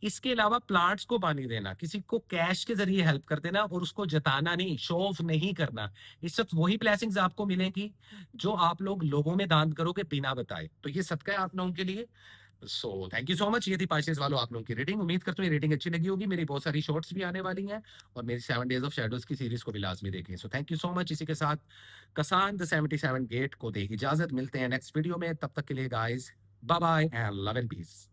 इसके अलावा प्लांट्स को पानी देना, किसी को कैश के जरिए हेल्प कर देना और उसको जताना नहीं, शो ऑफ नहीं करना। इस वक्त वही ब्लेसिंग्स आपको मिलेंगी जो आप लोग लोगों में दान करोगे बिना बताए। तो ये सदका है आप लोगों के लिए। So thank you so much. ये थी पाइसेस वालों आप लोगों की रीडिंग। उम्मीद करता हूँ ये रीडिंग अच्छी लगी होगी। मेरी बहुत सारी शॉर्ट्स भी आने वाली हैं और मेरी 7 डेज ऑफ शैडोज की सीरीज को भी लाजमी देखें। So thank you so much. इसी के साथ कसान द 77 गेट को दे इजाजत। मिलते हैं नेक्स्ट वीडियो में, तब तक के लिए guys bye bye and love and piece.